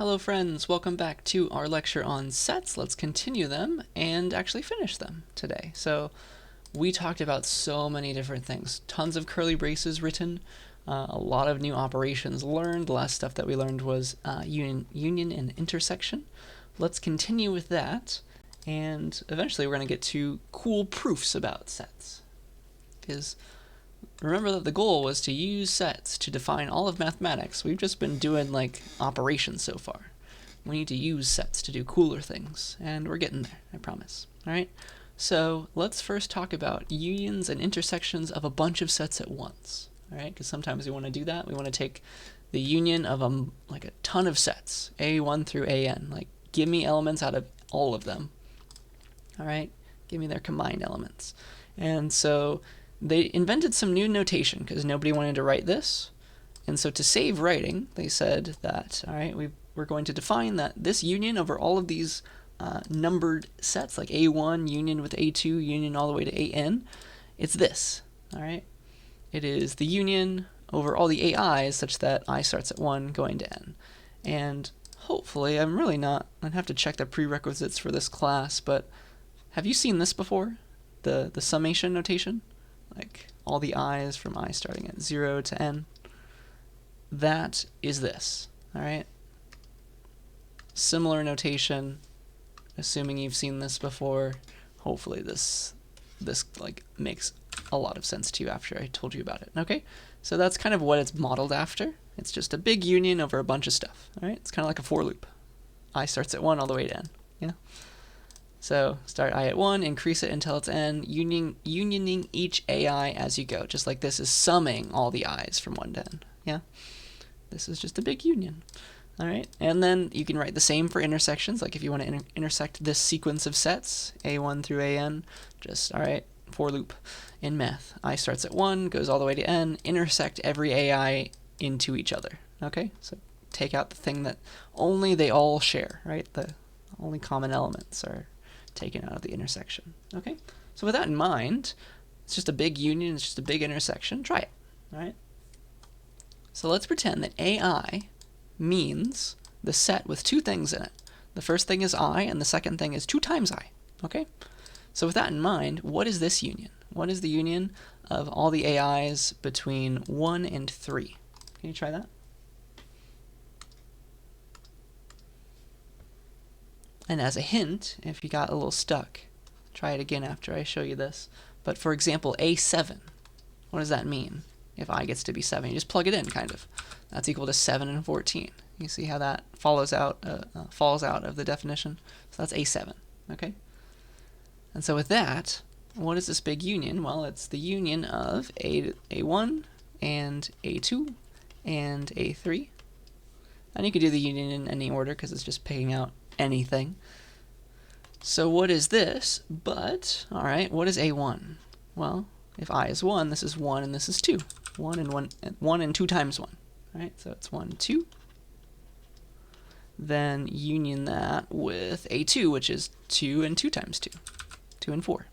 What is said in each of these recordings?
Hello friends, welcome back to our lecture on sets. Let's continue them and actually finish them today. So we talked about so many different things. Tons of curly braces written, a lot of new operations learned. The last stuff that we learned was union and intersection. Let's continue with that, and eventually we're going to get to cool proofs about sets. Because remember that the goal was to use sets to define all of mathematics. We've just been doing like operations so far. We need to use sets to do cooler things, and we're getting there, I promise. Alright, so let's first talk about unions and intersections of a bunch of sets at once. Alright, because sometimes we want to do that. We want to take the union of like a ton of sets, A1 through AN. Like, give me elements out of all of them. Alright, give me their combined elements. And so they invented some new notation because nobody wanted to write this. And so to save writing, they said that, all right, we're going to define that this union over all of these numbered sets, like A1 union with A2 union all the way to AN, it's this, all right? It is the union over all the AIs such that I starts at 1 going to N. And hopefully, I'm really not, I'd have to check the prerequisites for this class, but have you seen this before? The summation notation? Like all the i's from I starting at 0 to N. That is this, all right? Similar notation, assuming you've seen this before. Hopefully this like makes a lot of sense to you after I told you about it. Okay, so that's kind of what it's modeled after. It's just a big union over a bunch of stuff, all right? It's kind of like a for loop. I starts at 1 all the way to N, yeah? So start I at 1, increase it until it's N, unioning each AI as you go. Just like this is summing all the i's from 1 to N. Yeah? This is just a big union. All right? And then you can write the same for intersections. Like if you want to intersect this sequence of sets, A1 through AN, just, all right, for loop in math. I starts at 1, goes all the way to N, intersect every AI into each other. Okay? So take out the thing that only they all share, right? The only common elements are taken out of the intersection. Okay, so with that in mind, it's just a big union, it's just a big intersection. Try it. All right, so let's pretend that AI means the set with two things in it. The first thing is I, and the second thing is 2 times I. Okay, so with that in mind, what is this union? What is the union of all the AIs between 1 and 3? Can you try that? And as a hint, if you got a little stuck, try it again after I show you this. But for example, A7, what does that mean? If I gets to be 7, you just plug it in, kind of. That's equal to 7 and 14. You see how that falls out of the definition? So that's A7, okay? And so with that, what is this big union? Well, it's the union of A1 and A2 and A3. And you could do the union in any order because it's just picking out anything. So what is this? But, all right, what is A1? Well, if I is 1, this is 1 and this is 2. 1 and 2 times 1. All right, so it's 1, 2. Then union that with A2, which is 2 and 2 times 2. 2 and 4.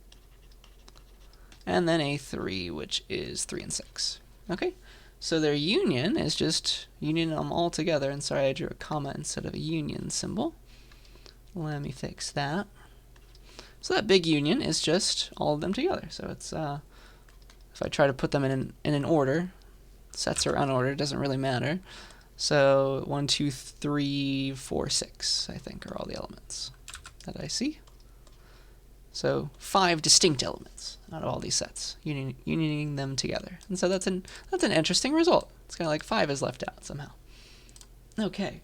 And then A3, which is 3 and 6. Okay? So their union is just union them all together. And sorry, I drew a comma instead of a union symbol. Let me fix that. So that big union is just all of them together. So it's if I try to put them in an order, sets are unordered, doesn't really matter. So 1, 2, 3, 4, 6, I think, are all the elements that I see. So 5 distinct elements out of all these sets, unioning them together. And so that's an interesting result. It's kind of like 5 is left out somehow. Okay,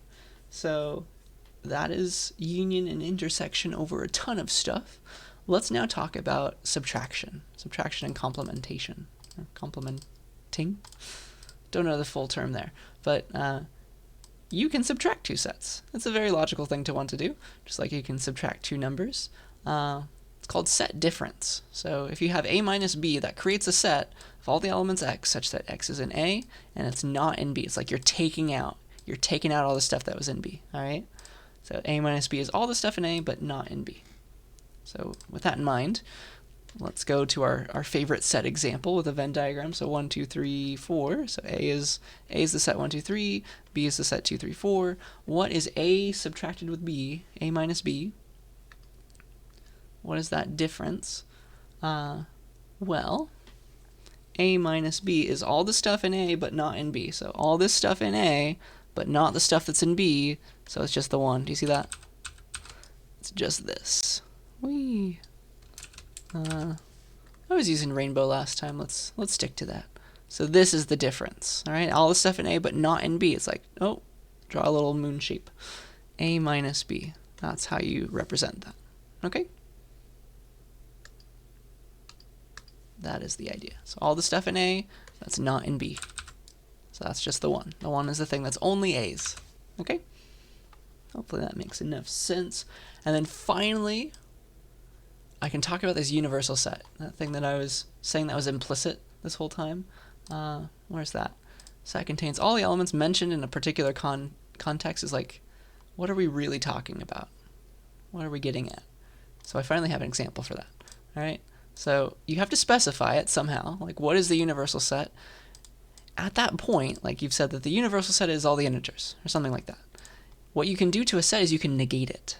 so that is union and intersection over a ton of stuff. Let's now talk about subtraction. Subtraction and complementation. Or complementing? Don't know the full term there. But you can subtract 2 sets. That's a very logical thing to want to do, just like you can subtract 2 numbers. It's called set difference. So if you have A minus B, that creates a set of all the elements X such that X is in A and it's not in B. It's like you're taking out all the stuff that was in B, all right? So A minus B is all the stuff in A, but not in B. So with that in mind, let's go to our favorite set example with a Venn diagram. So 1, 2, 3, 4. So A is the set 1, 2, 3. B is the set 2, 3, 4. What is A subtracted with B? A minus B. What is that difference? Well, A minus B is all the stuff in A but not in B. So all this stuff in A but not the stuff that's in B. So it's just the 1. Do you see that? It's just this. Whee! I was using rainbow last time. Let's stick to that. So this is the difference. All right, all the stuff in A but not in B. It's like, oh, draw a little moon shape. A minus B. That's how you represent that. Okay? That is the idea. So all the stuff in A that's not in B. So that's just the 1. The 1 is the thing that's only A's. Okay? Hopefully that makes enough sense. And then finally, I can talk about this universal set. That thing that I was saying that was implicit this whole time. Where's that? Set contains all the elements mentioned in a particular context is like, what are we really talking about? What are we getting at? So I finally have an example for that. All right? So you have to specify it somehow. Like, what is the universal set? At that point, like you've said that the universal set is all the integers, or something like that. What you can do to a set is you can negate it.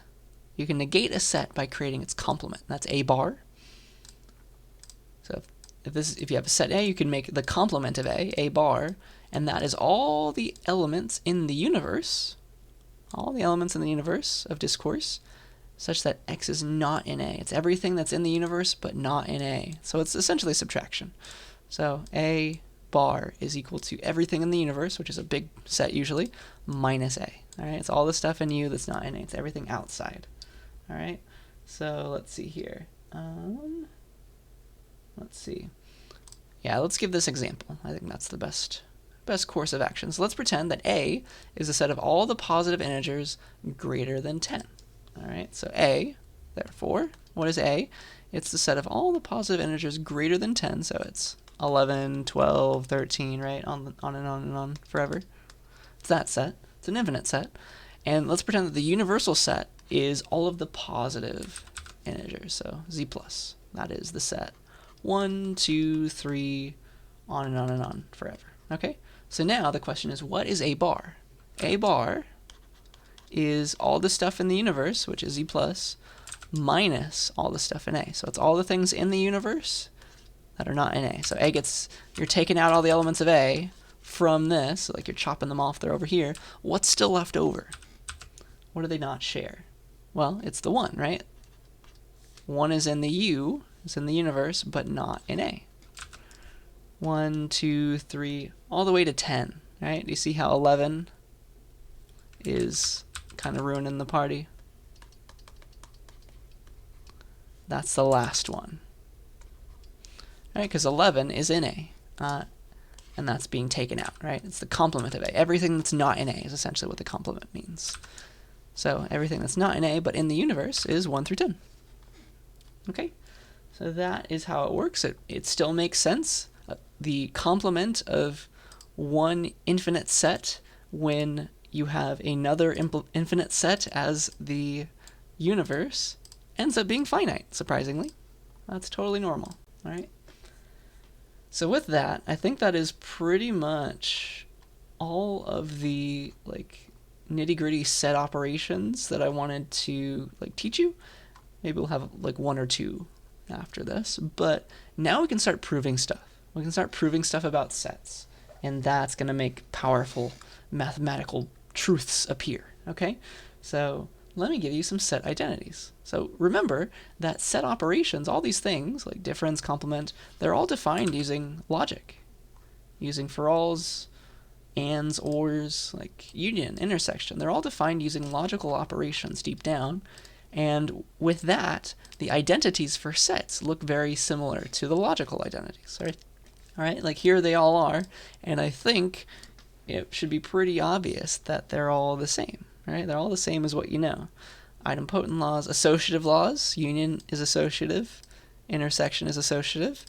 You can negate a set by creating its complement. That's A bar. So if you have a set A, you can make the complement of A bar, and that is all the elements in the universe, all the elements in the universe of discourse, such that X is not in A. It's everything that's in the universe, but not in A. So it's essentially subtraction. So A bar is equal to everything in the universe, which is a big set usually, minus A. All right, it's all the stuff in U that's not in A. It's everything outside. All right, so let's see here. Let's see. Yeah, let's give this example. I think that's the best course of action. So let's pretend that A is a set of all the positive integers greater than 10. All right, so A, therefore, what is A? It's the set of all the positive integers greater than 10, so it's 11, 12, 13, right? On and on and on forever. It's that set. It's an infinite set. And let's pretend that the universal set is all of the positive integers, so Z plus. That is the set 1, 2, 3, on and on and on forever. Okay? So now the question is, what is A bar? A bar is all the stuff in the universe, which is Z plus, minus all the stuff in A. So it's all the things in the universe that are not in A. So A gets, you're taking out all the elements of A from this, so like you're chopping them off, they're over here. What's still left over? What do they not share? Well, it's the 1, right? 1 is in the U, it's in the universe, but not in A. 1, 2, 3, all the way to 10, right? Do you see how 11 is kind of ruining the party? That's the last one. Right, because 11 is in A, and that's being taken out, right? It's the complement of A. Everything that's not in A is essentially what the complement means. So everything that's not in A but in the universe is 1 through 10. Okay, so that is how it works. It still makes sense. The complement of one infinite set when you have another infinite set as the universe ends up being finite, surprisingly. That's totally normal, all right? So with that, I think that is pretty much all of the nitty-gritty set operations that I wanted to teach you. Maybe we'll have one or two after this, but now we can start proving stuff. We can start proving stuff about sets, and that's going to make powerful mathematical truths appear, okay? So let me give you some set identities. So remember that set operations, all these things like difference, complement, they're all defined using logic, using for alls, ands, ors, like union, intersection. They're all defined using logical operations deep down. And with that, the identities for sets look very similar to the logical identities, right? All right, like here they all are, and I think it should be pretty obvious that they're all the same, right? They're all the same as what you know. Idempotent laws, associative laws, union is associative, intersection is associative.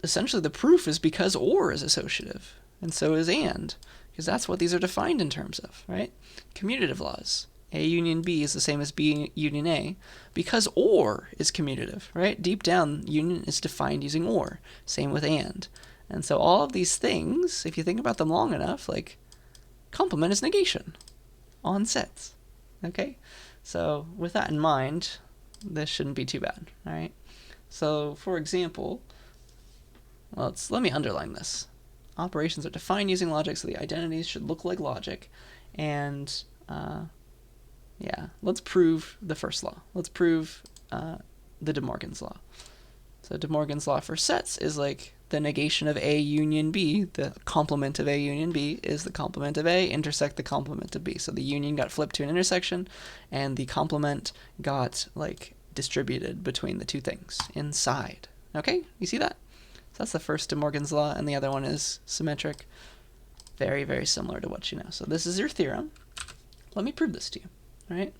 Essentially the proof is because or is associative, and so is and, because that's what these are defined in terms of, right? Commutative laws, A union B is the same as B union A, because OR is commutative, right? Deep down, union is defined using OR. Same with AND. And so all of these things, if you think about them long enough, like complement is negation on sets, okay? So with that in mind, this shouldn't be too bad, all right? So for example, let me underline this. Operations are defined using logic, so the identities should look like logic. And yeah, let's prove the first law. Let's prove the De Morgan's law. So De Morgan's law for sets is like the negation of A union B, the complement of A union B is the complement of A intersect the complement of B. So the union got flipped to an intersection, and the complement got like distributed between the two things inside. Okay, you see that? So that's the first De Morgan's law, and the other one is symmetric. Very, very similar to what you know. So this is your theorem. Let me prove this to you, all right?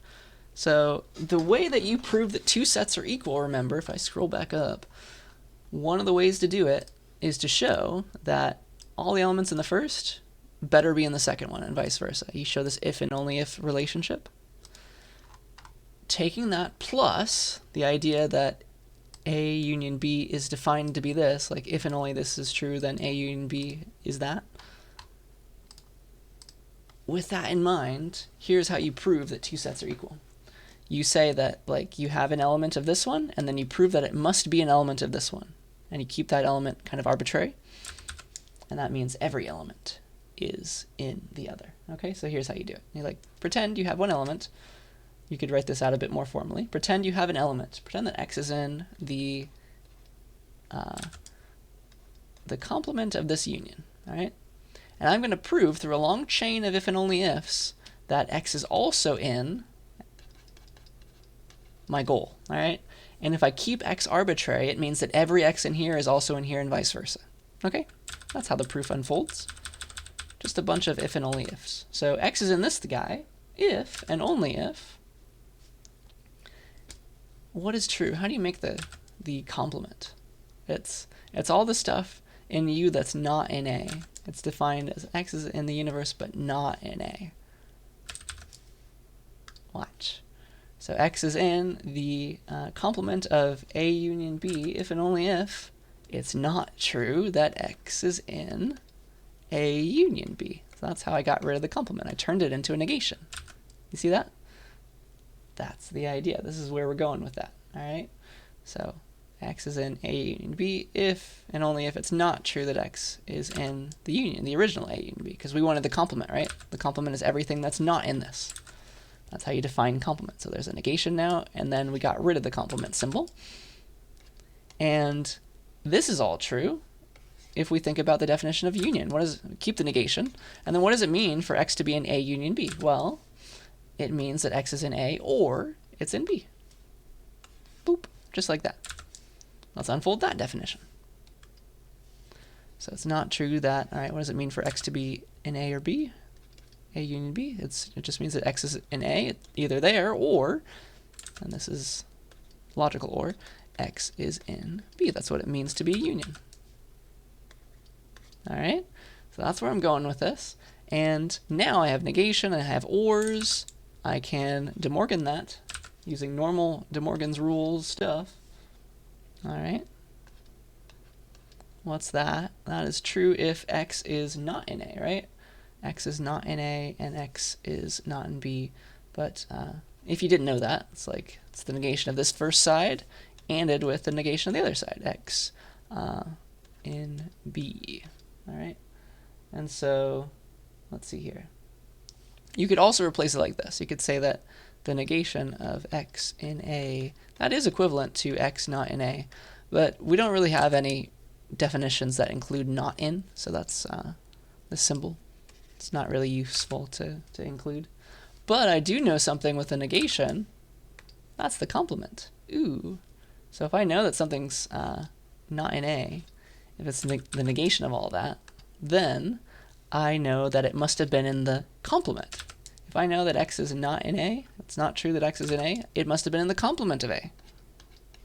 So the way that you prove that two sets are equal, remember, if I scroll back up, one of the ways to do it is to show that all the elements in the first better be in the second one, and vice versa. You show this if and only if relationship. Taking that plus the idea that A union B is defined to be this, like if and only this is true, then A union B is that. With that in mind, here's how you prove that two sets are equal. You say that like you have an element of this one, and then you prove that it must be an element of this one. And you keep that element kind of arbitrary. And that means every element is in the other. Okay, so here's how you do it. You like pretend you have one element. You could write this out a bit more formally. Pretend you have an element. Pretend that X is in the complement of this union. All right, and I'm going to prove through a long chain of if and only ifs that X is also in my goal, all right? And if I keep X arbitrary, it means that every X in here is also in here and vice versa. Okay, that's how the proof unfolds. Just a bunch of if and only ifs. So X is in this guy, if and only if. What is true? How do you make the complement? It's all the stuff in U that's not in A. It's defined as X is in the universe but not in A. Watch. So X is in the complement of A union B if and only if it's not true that X is in A union B. So that's how I got rid of the complement. I turned it into a negation. You see that? That's the idea. This is where we're going with that. All right? So X is in A union B if and only if it's not true that X is in the union, the original A union B, because we wanted the complement, right? The complement is everything that's not in this. That's how you define complement. So there's a negation now, and then we got rid of the complement symbol. And this is all true if we think about the definition of union. Keep the negation, and then what does it mean for X to be in A union B? Well, it means that X is in A or it's in B. Boop, just like that. Let's unfold that definition. So it's not true that, all right, what does it mean for X to be in A or B? A union B, it just means that X is in A, either there, or, and this is logical or, X is in B. That's what it means to be a union. All right, so that's where I'm going with this. And now I have negation, I have ors, I can De Morgan that using normal De Morgan's rules stuff. All right, what's that? That is true if X is not in A, right? X is not in A and X is not in B. But if you didn't know that, it's like it's the negation of this first side ANDed with the negation of the other side, X in B. All right, and so let's see here. You could also replace it like this. You could say that the negation of X in A, that is equivalent to X not in A, but we don't really have any definitions that include not in, so that's the symbol. It's not really useful to include. But I do know something with a negation. That's the complement. Ooh. So if I know that something's not in A, if it's the negation of all that, then I know that it must have been in the complement. If I know that X is not in A, it's not true that X is in A, it must have been in the complement of A.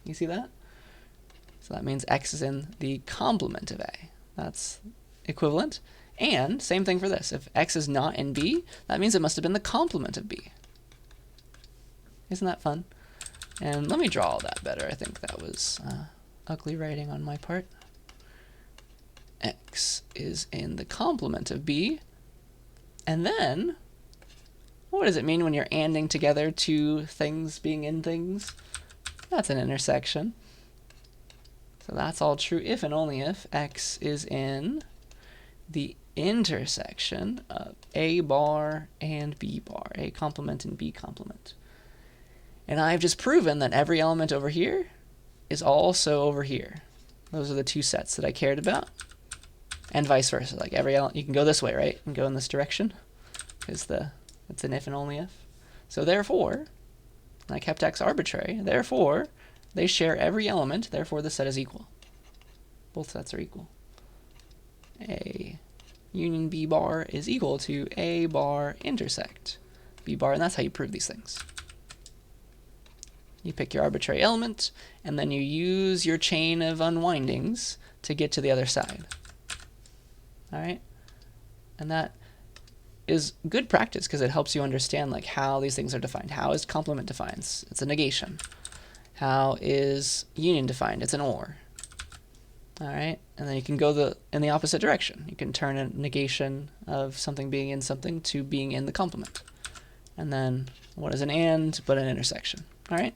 You see that? So that means X is in the complement of A. That's equivalent. And same thing for this. If X is not in B, that means it must have been the complement of B. Isn't that fun? And let me draw all that better. I think that was ugly writing on my part. X is in the complement of B. And then, what does it mean when you're anding together two things being in things? That's an intersection. So that's all true if and only if X is in the intersection of A bar and B bar, A complement and B complement. And I've just proven that every element over here is also over here. Those are the two sets that I cared about. And vice versa. Like every element, you can go this way, right? And go in this direction. Because it's an if and only if. So therefore, I kept X arbitrary. Therefore, they share every element. Therefore, the set is equal. Both sets are equal. A union B bar is equal to A bar intersect B bar. And that's how you prove these things. You pick your arbitrary element, and then you use your chain of unwindings to get to the other side. All right? And that is good practice because it helps you understand like how these things are defined. How is complement defined? It's a negation. How is union defined? It's an OR. All right? And then you can go in the opposite direction. You can turn a negation of something being in something to being in the complement. And then what is an and but an intersection? All right?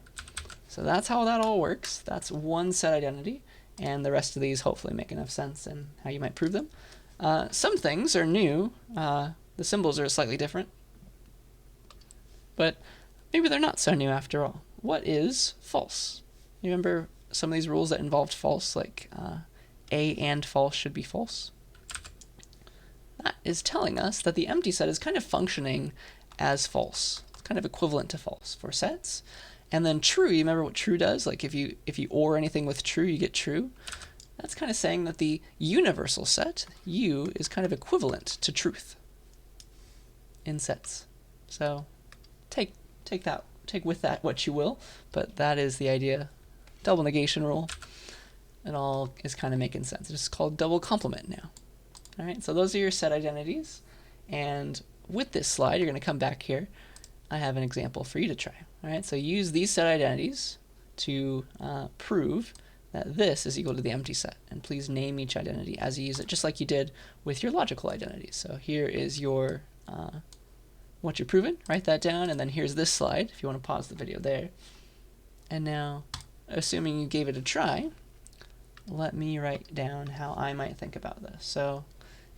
So that's how that all works. That's one set identity. And the rest of these hopefully make enough sense in how you might prove them. Some things are new. The symbols are slightly different. But maybe they're not so new after all. What is false? You remember some of these rules that involved false, like A and false should be false? That is telling us that the empty set is kind of functioning as false. It's kind of equivalent to false for sets. And then true, you remember what true does? Like if you OR anything with true, you get true. That's kind of saying that the universal set, U, is kind of equivalent to truth in sets. So take with that what you will, but that is the idea. Double negation rule. It all is kind of making sense. It's called double complement now. All right, so those are your set identities. And with this slide, you're going to come back here. I have an example for you to try. All right, so use these set identities to prove that this is equal to the empty set. And please name each identity as you use it, just like you did with your logical identities. So here is your what you're proving. Write that down, and then here's this slide if you want to pause the video there. And now, assuming you gave it a try, let me write down how I might think about this. So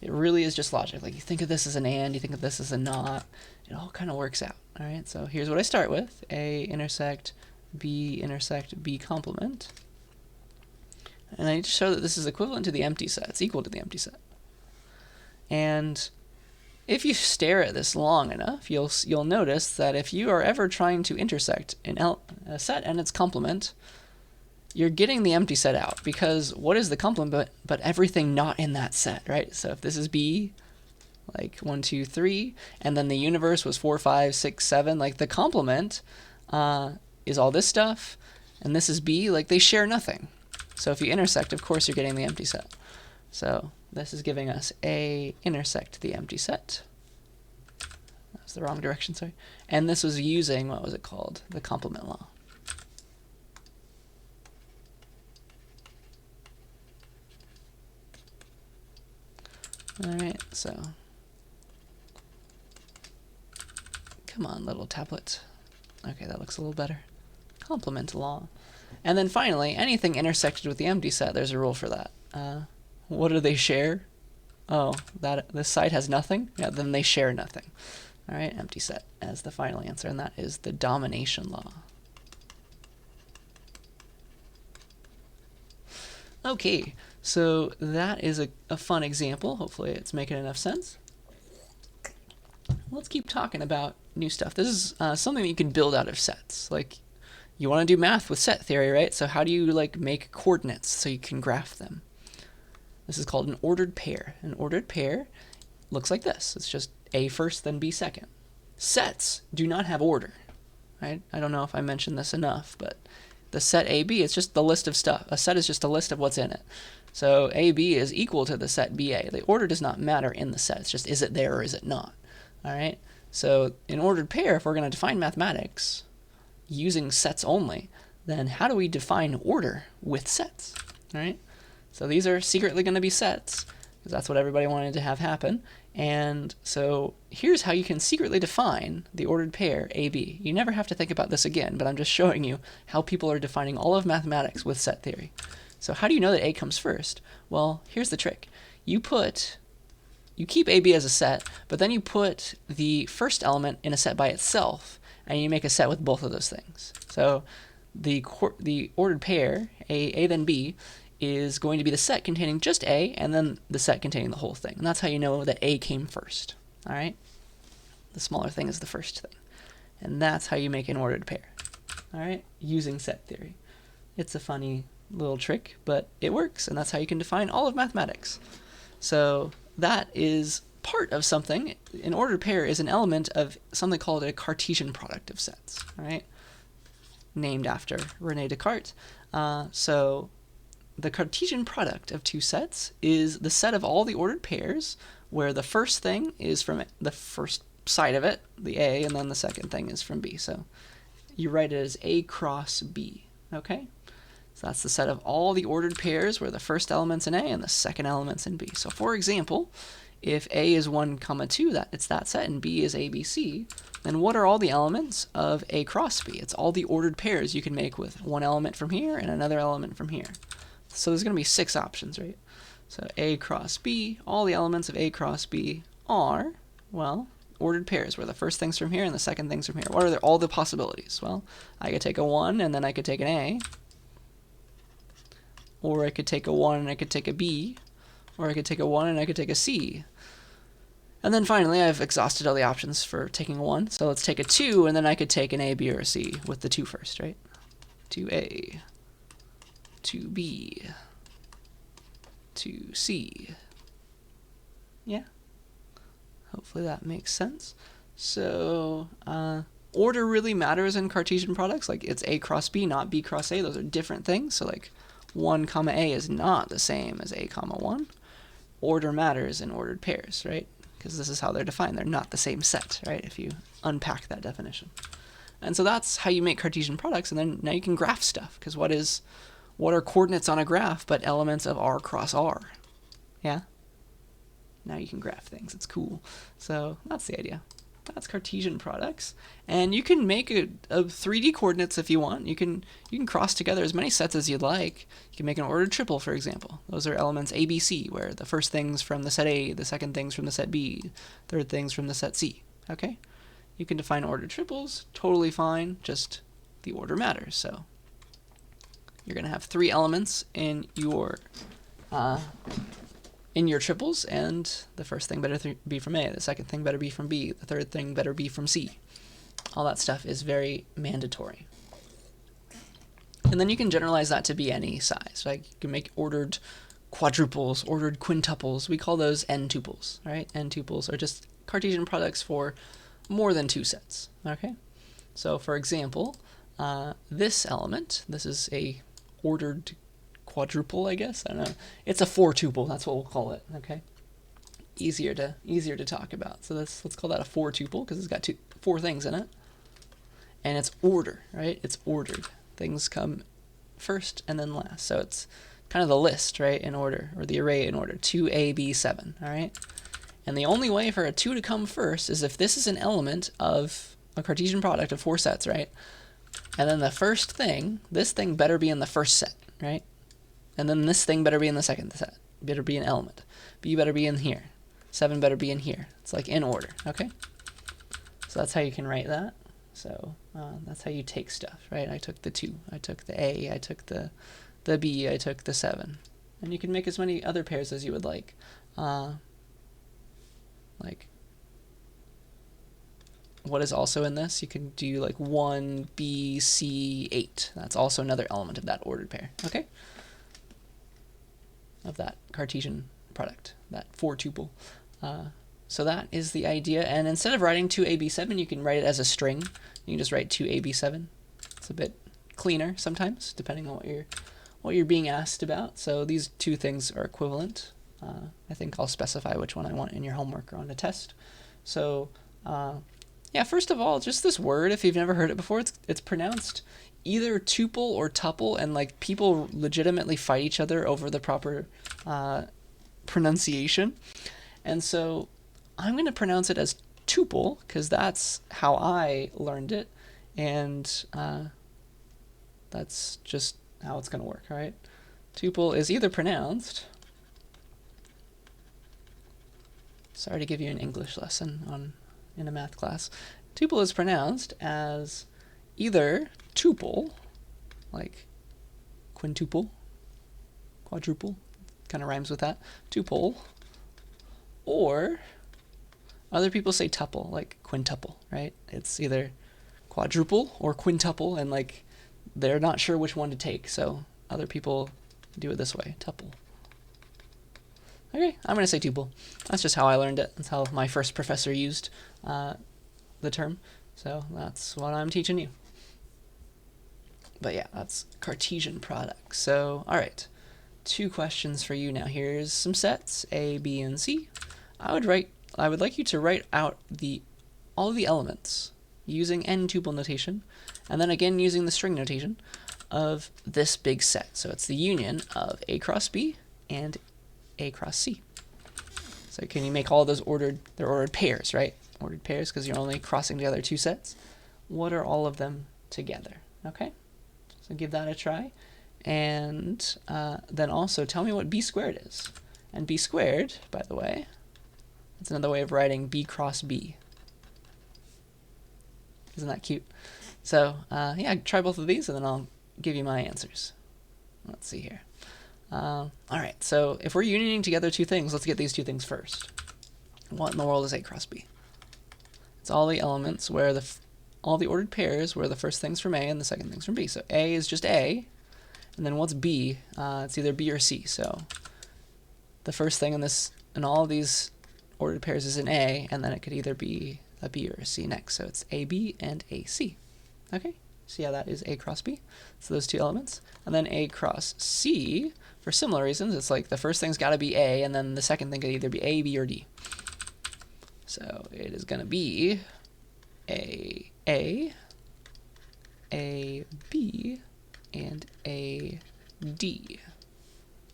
it really is just logic. Like you think of this as an and, you think of this as a not. It all kind of works out. All right, so here's what I start with. A intersect B complement. And I need to show that this is equivalent to the empty set. It's equal to the empty set. And if you stare at this long enough, you'll notice that if you are ever trying to intersect a set and its complement, you're getting the empty set out, because what is the complement but everything not in that set, right? So if this is B, like 1, 2, 3, and then the universe was 4, 5, 6, 7, like the complement is all this stuff, and this is B, like they share nothing. So if you intersect, of course you're getting the empty set. So this is giving us A intersect the empty set. That's the wrong direction, sorry. And this was using, what was it called? The complement law. All right, so come on, little tablet. Okay, that looks a little better. Complement law. And then finally, anything intersected with the empty set, there's a rule for that. What do they share? Oh, this side has nothing? Yeah, then they share nothing. All right, empty set as the final answer, and that is the domination law. Okay, so that is a fun example. Hopefully it's making enough sense. Let's keep talking about new stuff. This is something that you can build out of sets. Like, you want to do math with set theory, right? So how do you like make coordinates so you can graph them? This is called an ordered pair. An ordered pair looks like this. It's just A first, then B second. Sets do not have order, right? I don't know if I mentioned this enough, but the set AB, it's just the list of stuff. A set is just a list of what's in it. So AB is equal to the set BA. The order does not matter in the set. It's just, is it there or is it not? All right? So in ordered pair, if we're going to define mathematics, using sets only, then how do we define order with sets, right? So these are secretly going to be sets, because that's what everybody wanted to have happen. And so here's how you can secretly define the ordered pair AB. You never have to think about this again, but I'm just showing you how people are defining all of mathematics with set theory. So how do you know that A comes first? Well, here's the trick. You keep AB as a set, but then you put the first element in a set by itself, and you make a set with both of those things. So the ordered pair, A then B, is going to be the set containing just A, and then the set containing the whole thing. And that's how you know that A came first. All right? The smaller thing is the first thing. And that's how you make an ordered pair. All right? Using set theory. It's a funny little trick, but it works, and that's how you can define all of mathematics. So that is part of something. An ordered pair is an element of something called a Cartesian product of sets. All right? Named after René Descartes. So the Cartesian product of two sets is the set of all the ordered pairs where the first thing is from the first side of it, the A, and then the second thing is from B. So you write it as A cross B, okay? So that's the set of all the ordered pairs where the first element's in A and the second element's in B. So for example, if A is 1, 2, it's that set, and B is ABC, then what are all the elements of A cross B? It's all the ordered pairs you can make with one element from here and another element from here. So there's going to be 6 options, right? So A cross B, all the elements of A cross B are, well, ordered pairs, where the first thing's from here and the second thing's from here. What are all the possibilities? Well, I could take a 1 and then I could take an A, or I could take a 1 and I could take a B, or I could take a 1 and I could take a C. And then finally, I've exhausted all the options for taking a 1, so let's take a 2, and then I could take an A, B, or a C with the 2 first, right? 2A, 2B, 2C. Yeah? Hopefully that makes sense. So, order really matters in Cartesian products. Like, it's A cross B, not B cross A. Those are different things. So, like, 1, comma A is not the same as A, comma 1. Order matters in ordered pairs, right? Because this is how they're defined. They're not the same set, right? If you unpack that definition. And so that's how you make Cartesian products, and then now you can graph stuff, because what are coordinates on a graph but elements of R cross R? Yeah? Now you can graph things. It's cool. So that's the idea. That's Cartesian products. And you can make a 3D coordinates if you want. You can cross together as many sets as you'd like. You can make an ordered triple, for example. Those are elements A, B, C, where the first thing's from the set A, the second thing's from the set B, third thing's from the set C. Okay? You can define ordered triples, totally fine, just the order matters. So you're going to have 3 elements in your triples, and the first thing better be from A, the second thing better be from B, the third thing better be from C. All that stuff is very mandatory. And then you can generalize that to be any size. Like, you can make ordered quadruples, ordered quintuples. We call those n-tuples, right? N-tuples are just Cartesian products for more than 2 sets, okay? So, for example, this element, this is a ordered quadruple, I guess. I don't know. It's a 4-tuple. That's what we'll call it. Okay. Easier to talk about. So let's call that a 4-tuple because it's got 4 things in it, and it's order, right? It's ordered. Things come first and then last. So it's kind of the list, right, in order, or the array in order. 2A, B, 7. All right. And the only way for a 2 to come first is if this is an element of a Cartesian product of 4 sets, right? And then the first thing, this thing better be in the first set, right? And then this thing better be in the second set. Better be an element. B better be in here. 7 better be in here. It's like in order, okay? So that's how you can write that. So that's how you take stuff, right? I took the 2. I took the A. I took the B. I took the 7. And you can make as many other pairs as you would like. Like, what is also in this? You can do like 1, B, C, 8. That's also another element of that ordered pair, okay? Of that Cartesian product, that 4-tuple. So that is the idea. And instead of writing 2AB7, you can write it as a string. You can just write 2AB7. It's a bit cleaner sometimes, depending on what you're being asked about. So these 2 things are equivalent. I think I'll specify which one I want in your homework or on a test. So yeah, Yeah, first of all, just this word, if you've never heard it before, it's pronounced either tuple or tuple, and like people legitimately fight each other over the proper pronunciation. And so I'm going to pronounce it as tuple because that's how I learned it, and that's just how it's going to work, all right? Tuple is either pronounced, sorry to give you an English lesson in a math class, tuple is pronounced as either tuple, like quintuple, quadruple, kind of rhymes with that, tuple, or other people say tuple, like quintuple, right? It's either quadruple or quintuple, and like they're not sure which one to take, so other people do it this way, tuple. Okay, I'm going to say tuple. That's just how I learned it. That's how my first professor used the term, so that's what I'm teaching you. But yeah, that's Cartesian product. So, all right, 2 questions for you now. Here's some sets, A, B, and C. I would like you to write out all of the elements using n-tuple notation, and then again using the string notation of this big set. So it's the union of A cross B and A cross C. So can you make all those they're ordered pairs, right? Ordered pairs because you're only crossing together 2 sets. What are all of them together? Okay, so give that a try. And then also tell me what B squared is. And B squared, by the way, it's another way of writing B cross B. Isn't that cute? So yeah, try both of these and then I'll give you my answers. Let's see here. All right, so if we're unioning together 2 things, let's get these 2 things first. What in the world is A cross B? It's all the elements where all the ordered pairs where the first thing's from A and the second thing's from B. So A is just A, and then what's B? It's either B or C. So the first thing in all of these ordered pairs is an A, and then it could either be a B or a C next. So it's AB and AC. Okay, see how that is A cross B? So those 2 elements. And then A cross C, for similar reasons, it's like the first thing's got to be A, and then the second thing could either be A, B, or D. So it is going to be A, B, and A, D.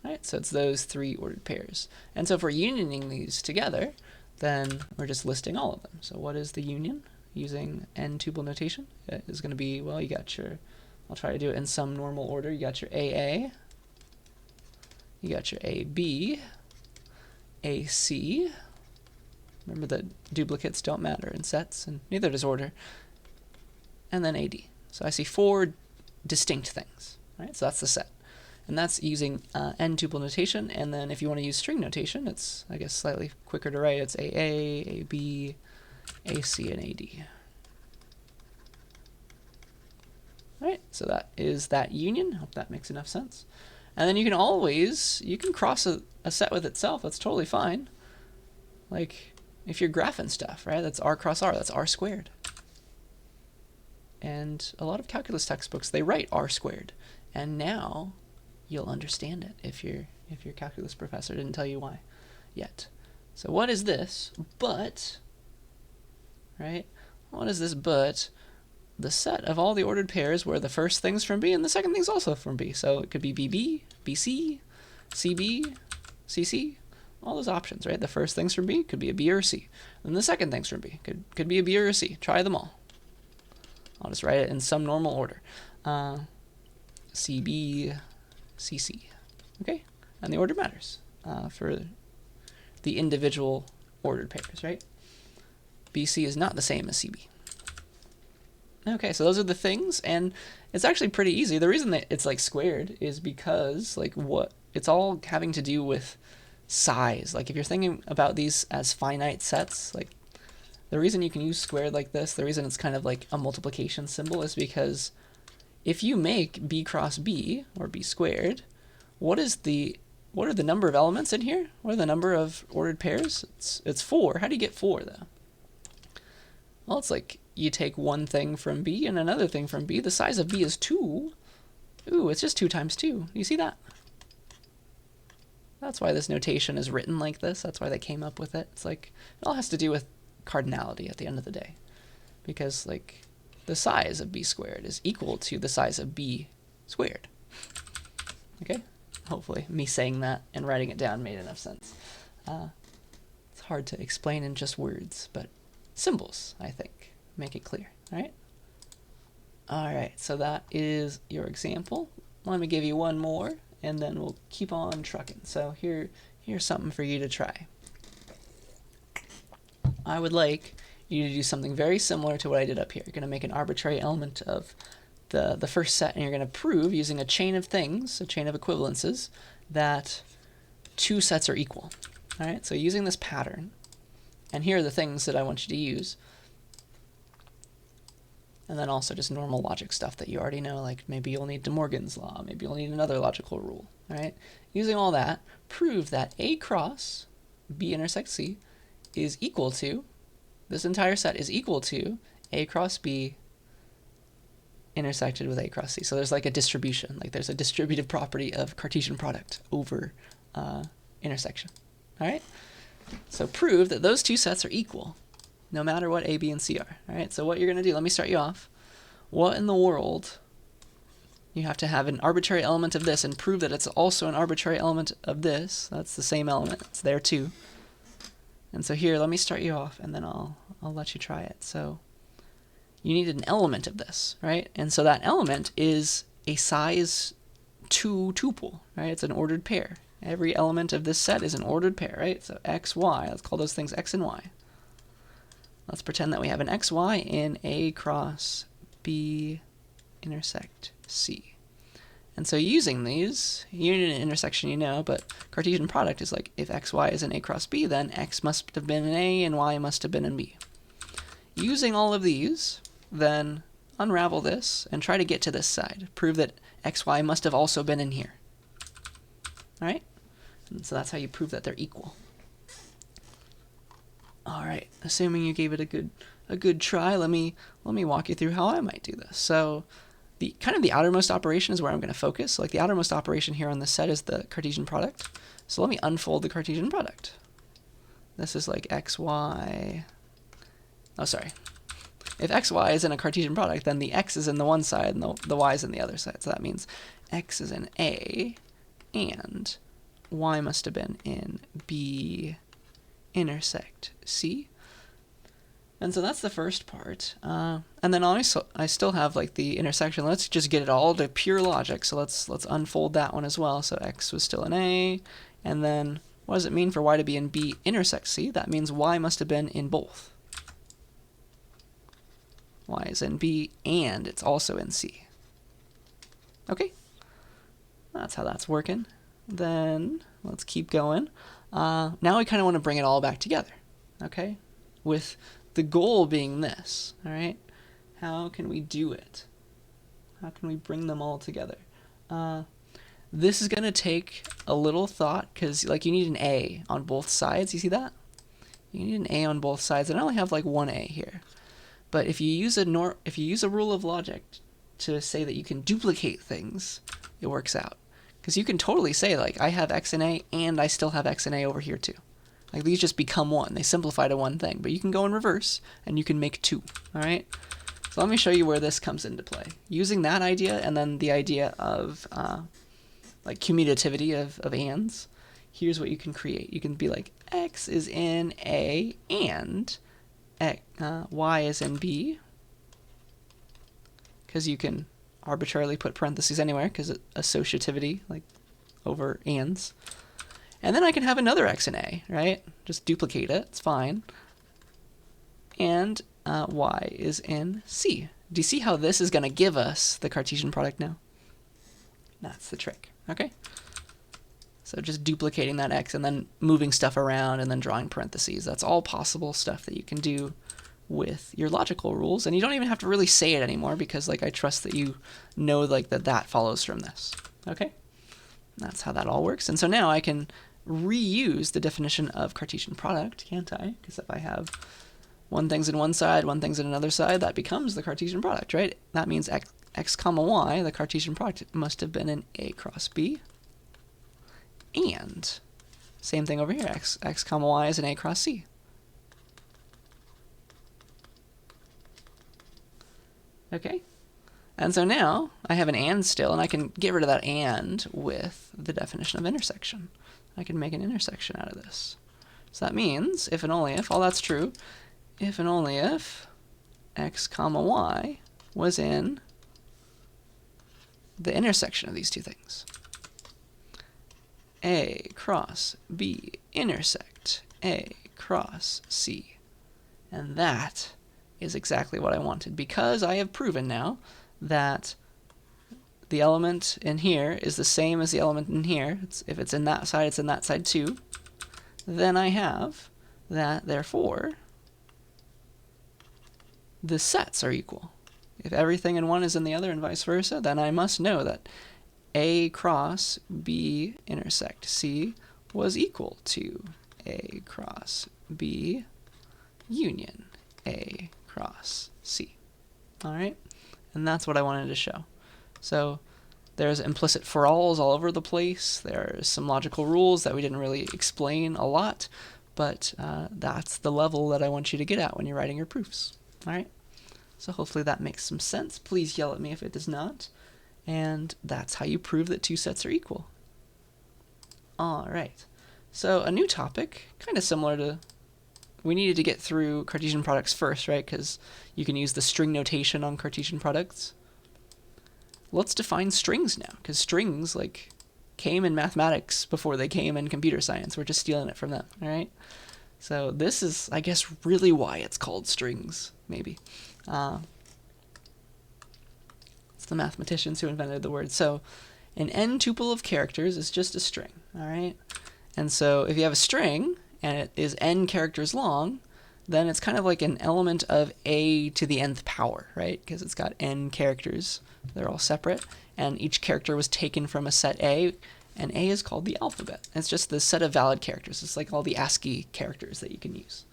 Right, so it's those 3 ordered pairs. And so if we're unioning these together, then we're just listing all of them. So what is the union using n-tuple notation? It is going to be, well, you got your, I'll try to do it in some normal order. You got your AA, you got your AB, AC. Remember that duplicates don't matter in sets, and neither does order. And then AD. So I see 4 distinct things. Right, so that's the set. And that's using n-tuple notation, and then if you want to use string notation, it's, I guess, slightly quicker to write. It's AA, AB, AC, and AD. All right, so that is that union. Hope that makes enough sense. And then you can cross a set with itself. That's totally fine. Like, if you're graphing stuff, right? That's R cross R. That's R squared. And a lot of calculus textbooks, they write R squared. And now you'll understand it if your calculus professor didn't tell you why yet. So what is this but, right? What is this but the set of all the ordered pairs where the first thing's from B and the second thing's also from B. So it could be BB, BC, CB, CC, all those options, right? The first thing's from B could be a B or a C. And the second thing's from B could be a B or a C. Try them all. I'll just write it in some normal order. CB, CC. Okay? And the order matters for the individual ordered pairs, right? BC is not the same as CB. Okay, so those are the things, and it's actually pretty easy. The reason that it's like squared is because like it's all having to do with size. Like if you're thinking about these as finite sets, like the reason you can use squared like this, the reason it's kind of like a multiplication symbol is because if you make B cross B or B squared, what are the number of elements in here? What are the number of ordered pairs? It's 4. How do you get 4 though? Well, it's like you take one thing from B and another thing from B. The size of B is 2. Ooh, it's just 2 times 2. You see that? That's why this notation is written like this. That's why they came up with it. It's like, it all has to do with cardinality at the end of the day. because like the size of b squared is equal to the size of b squared. Okay, hopefully me saying that and writing it down made enough sense. It's hard to explain in just words, but symbols, I think, make it clear. All right, so that is your example. Let me give you one more, and then we'll keep on trucking. So here's something for you to try. I would like you to do something very similar to what I did up here. You're going to make an arbitrary element of the first set, and you're going to prove using a chain of things, a chain of equivalences, that two sets are equal. All right, so using this pattern, and here are the things that I want you to use, and then also just normal logic stuff that you already know, like maybe you'll need De Morgan's law, maybe you'll need another logical rule. All right, using all that, prove that A cross B intersect C is equal to, this entire set is equal to A cross B intersected with A cross C. So there's like a distribution, like there's a distributive property of Cartesian product over intersection. All right, so prove that those two sets are equal, no matter what A, B, and C are. All right, so what you're going to do, let me start you off. What in the world? You have to have an arbitrary element of this and prove that it's also an arbitrary element of this. That's the same element. It's there too. And so here, let me start you off, and then I'll let you try it. So you need an element of this, right? And so that element is a size 2 tuple, right? It's an ordered pair. Every element of this set is an ordered pair, right? So x, y, let's call those things x and y. Let's pretend that we have an xy in A cross B intersect C. And so using these, union and intersection you know, but Cartesian product is like if xy is in A cross B, then x must have been in A and y must have been in B. Using all of these, then unravel this and try to get to this side. Prove that xy must have also been in here. All right? And so that's how you prove that they're equal. All right, assuming you gave it a good try, let me walk you through how I might do this. So the kind of the outermost operation is where I'm going to focus. So like the outermost operation here on this set is the Cartesian product. So let me unfold the Cartesian product. This is like xy. Oh, sorry. If xy is in a Cartesian product, then the x is in the one side and the y is in the other side. So that means x is in A and y must have been in B intersect C. And so that's the first part. And then I still have like the intersection. Let's just get it all to pure logic. So let's unfold that one as well. So x was still in A, and then what does it mean for y to be in B intersect C? That means y must have been in both. Y is in B and it's also in C. Okay, that's how that's working. Then let's keep going. Now we kind of want to bring it all back together, okay? With the goal being this, all right? How can we do it? How can we bring them all together? This is going to take a little thought because like you need an A on both sides. You see that? You need an A on both sides, and I only have like one A here. But if you use a rule of logic to say that you can duplicate things, it works out. Because you can totally say, like, I have x and a, and I still have x and a over here, too. Like, these just become one. They simplify to one thing. But you can go in reverse, and you can make two, all right? So let me show you where this comes into play. Using that idea, and then the idea of, like, commutativity of ands, here's what you can create. You can be like, x is in A, and y is in B. Because you can arbitrarily put parentheses anywhere because associativity, like over ands. And then I can have another x and a, right? Just duplicate it, it's fine. And y is in C. Do you see how this is going to give us the Cartesian product now? That's the trick, okay? So just duplicating that x and then moving stuff around and then drawing parentheses. That's all possible stuff that you can do with your logical rules, and you don't even have to really say it anymore because like I trust that you know like that follows from this. Okay, that's how that all works. And so now I can reuse the definition of Cartesian product, can't I? Because if I have one thing's in one side, one thing's in another side, that becomes the Cartesian product, right? That means x comma y, the Cartesian product must have been in A cross B, and same thing over here, x comma y is in A cross C. Okay? And so now I have an and still, and I can get rid of that and with the definition of intersection. I can make an intersection out of this. So that means if and only if, all that's true, if and only if x comma y was in the intersection of these two things. A cross B intersect A cross C. And that is exactly what I wanted, because I have proven now that the element in here is the same as the element in here. If it's in that side, it's in that side too. Then I have that, therefore, the sets are equal. If everything in one is in the other and vice versa, then I must know that A cross B intersect C was equal to A cross B union A cross C. All right? And that's what I wanted to show. So there's implicit for alls all over the place. There's some logical rules that we didn't really explain a lot, but that's the level that I want you to get at when you're writing your proofs. All right? So hopefully that makes some sense. Please yell at me if it does not. And that's how you prove that two sets are equal. All right. So a new topic, kind of similar to, we needed to get through Cartesian products first, right? Because you can use the string notation on Cartesian products. Let's define strings now, because strings came in mathematics before they came in computer science. We're just stealing it from them, all right? So this is, I guess, really why it's called strings, maybe. It's the mathematicians who invented the word. So an n tuple of characters is just a string, all right? And so if you have a string and it is n characters long, then it's kind of like an element of a to the nth power, right? Because it's got n characters. They're all separate, and each character was taken from a set A, and A is called the alphabet. It's just the set of valid characters. It's like all the ASCII characters that you can use.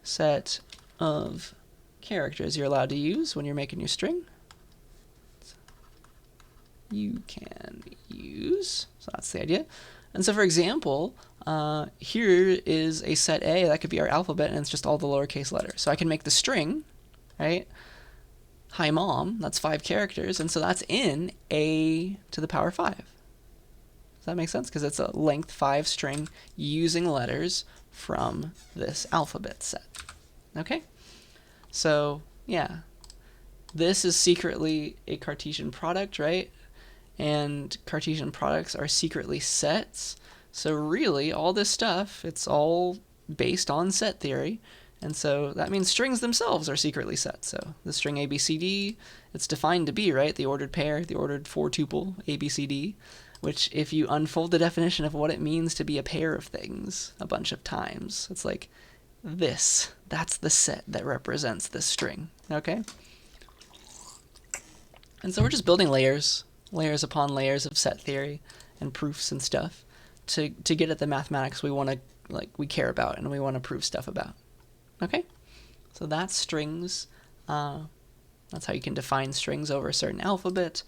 Set of characters you're allowed to use when you're making your string. You can use, so that's the idea. And so for example, here is a set A, that could be our alphabet, and it's just all the lowercase letters. So I can make the string, right? Hi mom, that's 5 characters, and so that's in A to the power 5. Does that make sense? Because it's a length 5 string using letters from this alphabet set. Okay? So, yeah. This is secretly a Cartesian product, right? And Cartesian products are secretly sets. So really, all this stuff, it's all based on set theory. And so that means strings themselves are secretly set. So the string ABCD, it's defined to be, right, the ordered pair, the ordered 4-tuple ABCD, which if you unfold the definition of what it means to be a pair of things a bunch of times, it's like this. That's the set that represents this string, okay? And so we're just building layers upon layers of set theory and proofs and stuff to get at the mathematics we care about and we want to prove stuff about. Okay? So that's strings. That's how you can define strings over a certain alphabet.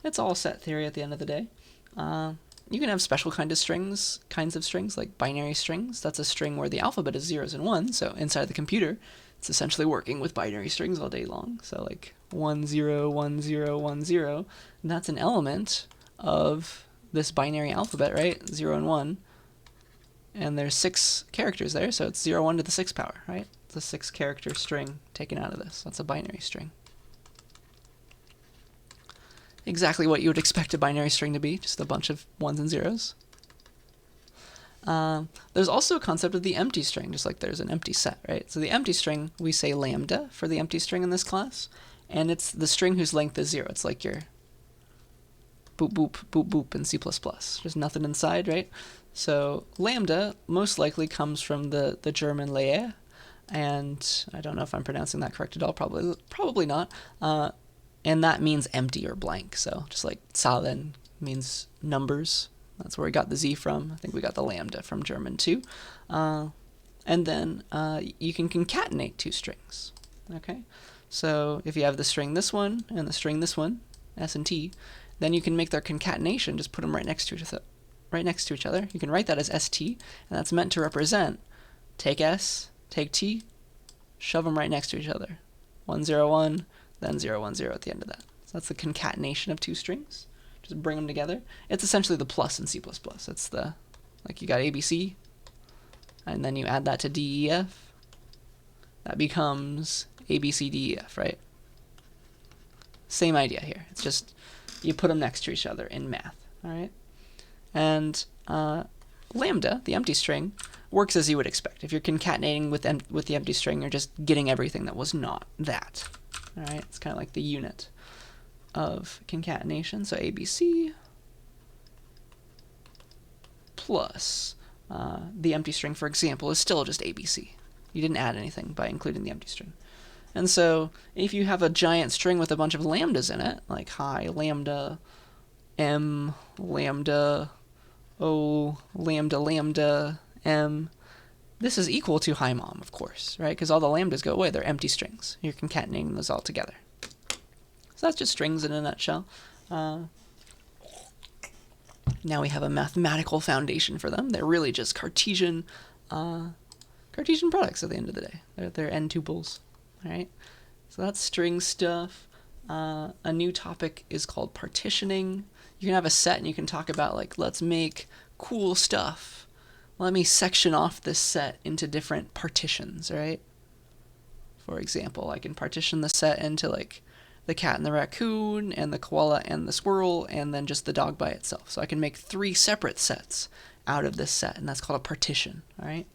It's all set theory at the end of the day. You can have special kinds of strings, like binary strings. That's a string where the alphabet is zeros and ones. So inside the computer, it's essentially working with binary strings all day long. So like 1 0 1 0 1 0, and that's an element of this binary alphabet, right? 0 and 1. And there's 6 characters there, so it's 0 1 to the 6th power, right? It's a 6-character string taken out of this. That's a binary string. Exactly what you would expect a binary string to be, just a bunch of 1s and 0s. There's also a concept of the empty string, just like there's an empty set, right? So the empty string, we say lambda for the empty string in this class, and it's the string whose length is 0. It's like your boop, boop, boop, boop in C++. There's nothing inside, right? So lambda most likely comes from the German Lehe, and I don't know if I'm pronouncing that correct at all, probably not. And that means empty or blank. So just like Zahlen means numbers. That's where we got the Z from. I think we got the lambda from German too. And then you can concatenate 2 strings. Okay, so if you have the string this one and the string this one, S and T, then you can make their concatenation. Just put them right next to each other. You can write that as ST, and that's meant to represent take S, take T, shove them right next to each other. 1 0 1, then 0, 1, 0 at the end of that. So that's the concatenation of two strings. Just bring them together. It's essentially the plus in C++. It's the, like you got ABC, and then you add that to DEF. That becomes ABCDEF, right? Same idea here. It's just you put them next to each other in math, all right? And lambda, the empty string, works as you would expect. If you're concatenating with the empty string, you're just getting everything that was not that, all right? It's kind of like the unit of concatenation. So ABC plus the empty string, for example, is still just ABC. You didn't add anything by including the empty string. And so if you have a giant string with a bunch of lambdas in it, like hi lambda, m lambda, o lambda lambda, m, this is equal to hi mom, of course, right? Because all the lambdas go away. They're empty strings. You're concatenating those all together. So that's just strings in a nutshell. Now we have a mathematical foundation for them. They're really just Cartesian products at the end of the day. They're n tuples. All right, so that's string stuff. A new topic is called partitioning. You can have a set and you can talk about, like, let's make cool stuff. Let me section off this set into different partitions, right? For example, I can partition the set into, like, the cat and the raccoon, and the koala and the squirrel, and then just the dog by itself. So I can make 3 separate sets out of this set, and that's called a partition, all right?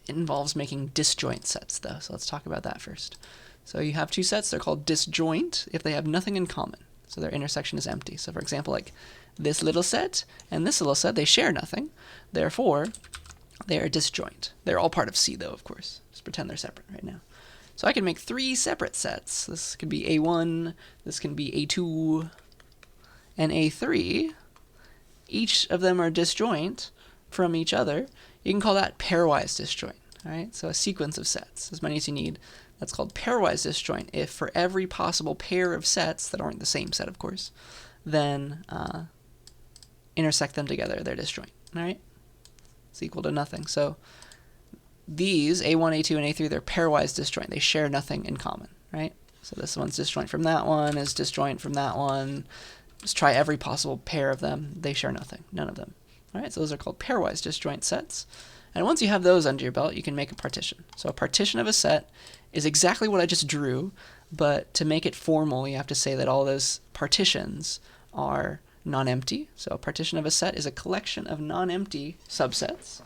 It involves making disjoint sets, though, so let's talk about that first. So you have 2 sets. They're called disjoint if they have nothing in common. So their intersection is empty. So for example, like this little set and this little set, they share nothing. Therefore, they are disjoint. They're all part of C, though, of course. Just pretend they're separate right now. So I can make 3 separate sets. This could be A1, this can be A2, and A3. Each of them are disjoint from each other. You can call that pairwise disjoint, all right? So a sequence of sets, as many as you need. That's called pairwise disjoint if for every possible pair of sets that aren't the same set, of course, then intersect them together, they're disjoint, all right? It's equal to nothing. So these, A1, A2, and A3, they're pairwise disjoint. They share nothing in common, right? So this one's disjoint from that one, is disjoint from that one. Just try every possible pair of them. They share nothing, none of them. All right, so those are called pairwise disjoint sets. And once you have those under your belt, you can make a partition. So a partition of a set is exactly what I just drew, but to make it formal, you have to say that all those partitions are non-empty. So a partition of a set is a collection of non-empty subsets.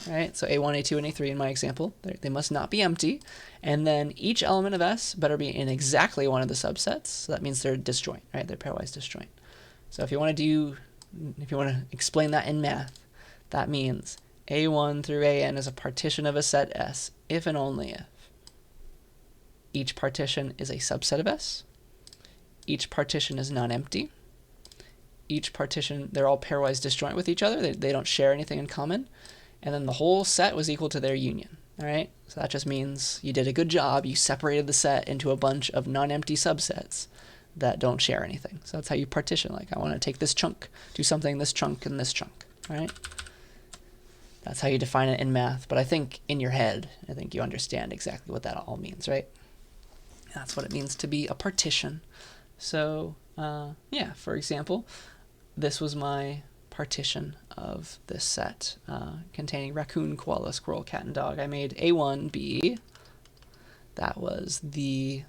Right, so A1, A2, and A3 in my example, they must not be empty. And then each element of S better be in exactly one of the subsets. So that means they're disjoint, right? They're pairwise disjoint. So if you want to explain that in math, that means A1 through AN is a partition of a set S if and only if each partition is a subset of S, each partition is non-empty, each partition, they're all pairwise disjoint with each other, they don't share anything in common, and then the whole set was equal to their union, all right? So that just means you did a good job, you separated the set into a bunch of non-empty subsets that don't share anything. So that's how you partition, like I want to take this chunk, do something this chunk and this chunk, all right? That's how you define it in math, but I think in your head, I think you understand exactly what that all means, right? That's what it means to be a partition. So, yeah, for example, this was my partition of this set containing raccoon, koala, squirrel, cat, and dog. I made A1 be, that was the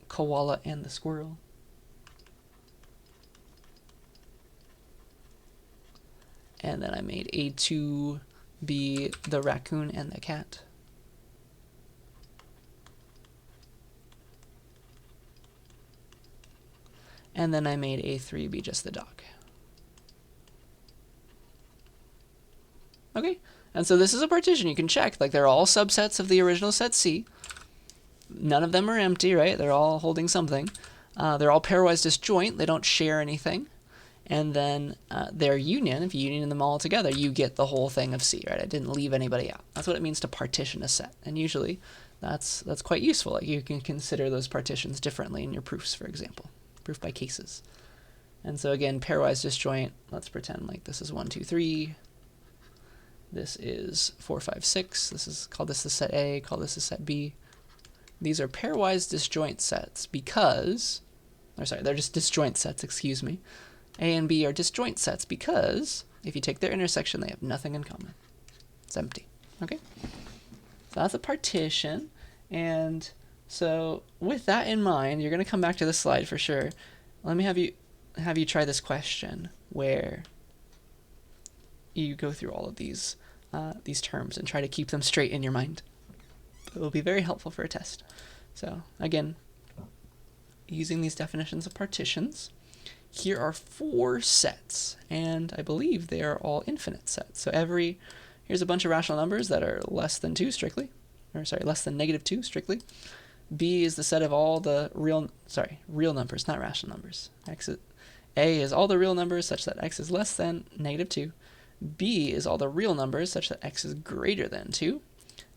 koala and the squirrel. And then I made A2 be the raccoon and the cat. And then I made A3 be just the dog. Okay, and so this is a partition. You can check, like they're all subsets of the original set C. None of them are empty, right? They're all holding something. They're all pairwise disjoint. They don't share anything. And then their union, if you union them all together, you get the whole thing of C, right? I didn't leave anybody out. That's what it means to partition a set. And usually that's quite useful. Like you can consider those partitions differently in your proofs, for example. Proof by cases. And so again, pairwise disjoint, let's pretend like this is 1, 2, 3. This is 4, 5, 6. Call this the set A, call this the set B. These are pairwise disjoint sets because, or sorry, they're just disjoint sets, excuse me. A and B are disjoint sets because if you take their intersection, they have nothing in common. It's empty. Okay? So that's a partition. And so with that in mind, you're going to come back to this slide for sure. Let me have you try this question where you go through all of these terms and try to keep them straight in your mind. It will be very helpful for a test. So again, using these definitions of partitions, here are 4 sets, and I believe they are all infinite sets. So here's a bunch of rational numbers that are less than 2 strictly, or sorry, less than -2 strictly. B is the set of all the real numbers, not rational numbers. A is all the real numbers such that x is less than -2. B is all the real numbers such that x is greater than 2.